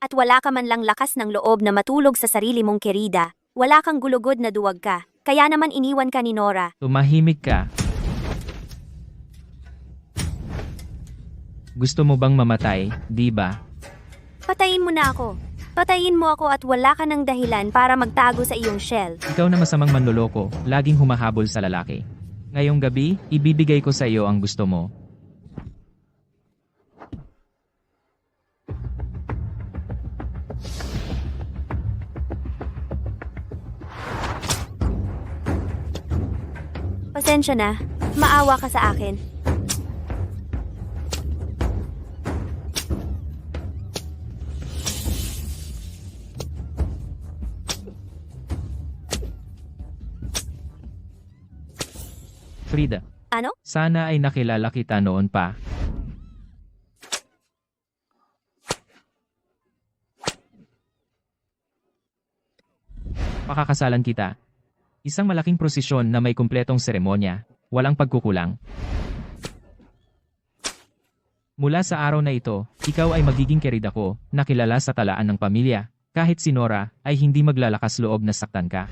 at wala ka man lang lakas ng loob na matulog sa sarili mong kerida. Wala kang gulugod na duwag ka. Kaya naman iniwan ka ni Nora. Tumahimik ka. Gusto mo bang mamatay, di ba? Patayin mo na ako. Patayin mo ako at wala ka ng dahilan para magtago sa iyong shell. Ikaw na masamang manloloko, laging humahabol sa lalaki. Ngayong gabi, ibibigay ko sa iyo ang gusto mo. Pasensya na. Maawa ka sa akin. Frida, Ano? sana ay nakilala kita noon pa. Pakakasalan kita. Isang malaking prosesyon na may kumpletong seremonya. walang pagkukulang. Mula sa araw na ito, ikaw ay magiging kerida ko, na kilala sa talaan ng pamilya, kahit si Nora ay hindi maglalakas loob na saktan ka.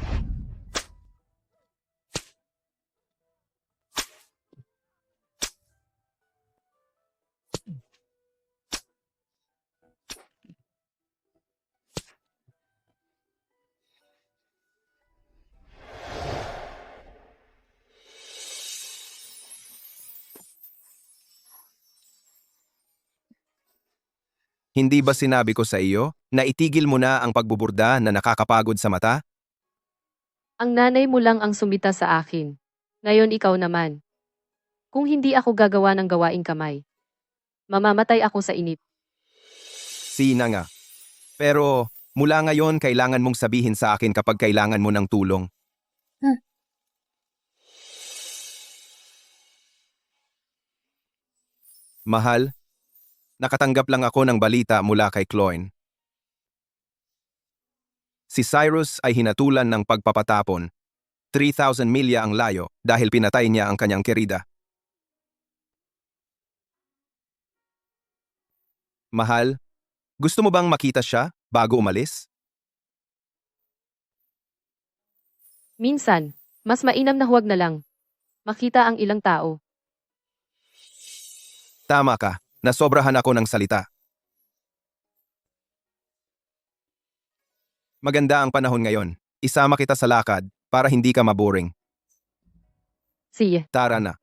Hindi ba sinabi ko sa iyo na itigil mo na ang pagbuburda na nakakapagod sa mata? Ang nanay mo lang ang sumita sa akin. Ngayon ikaw naman. Kung hindi ako gagawa ng gawaing kamay, mamamatay ako sa inip. Sina nga. Pero mula ngayon kailangan mong sabihin sa akin kapag kailangan mo ng tulong. Mahal, nakatanggap lang ako ng balita mula kay Cloyne. Si Cyrus ay hinatulan ng pagpapatapon. 3,000 milya ang layo dahil pinatay niya ang kanyang kerida. Mahal, gusto mo bang makita siya bago umalis? Minsan, mas mainam na huwag na lang. Makita ang ilang tao. Tama ka, nasobrahan ako ng salita. Maganda ang panahon ngayon. Isama kita sa lakad para hindi ka maboring. Sige. Tara na.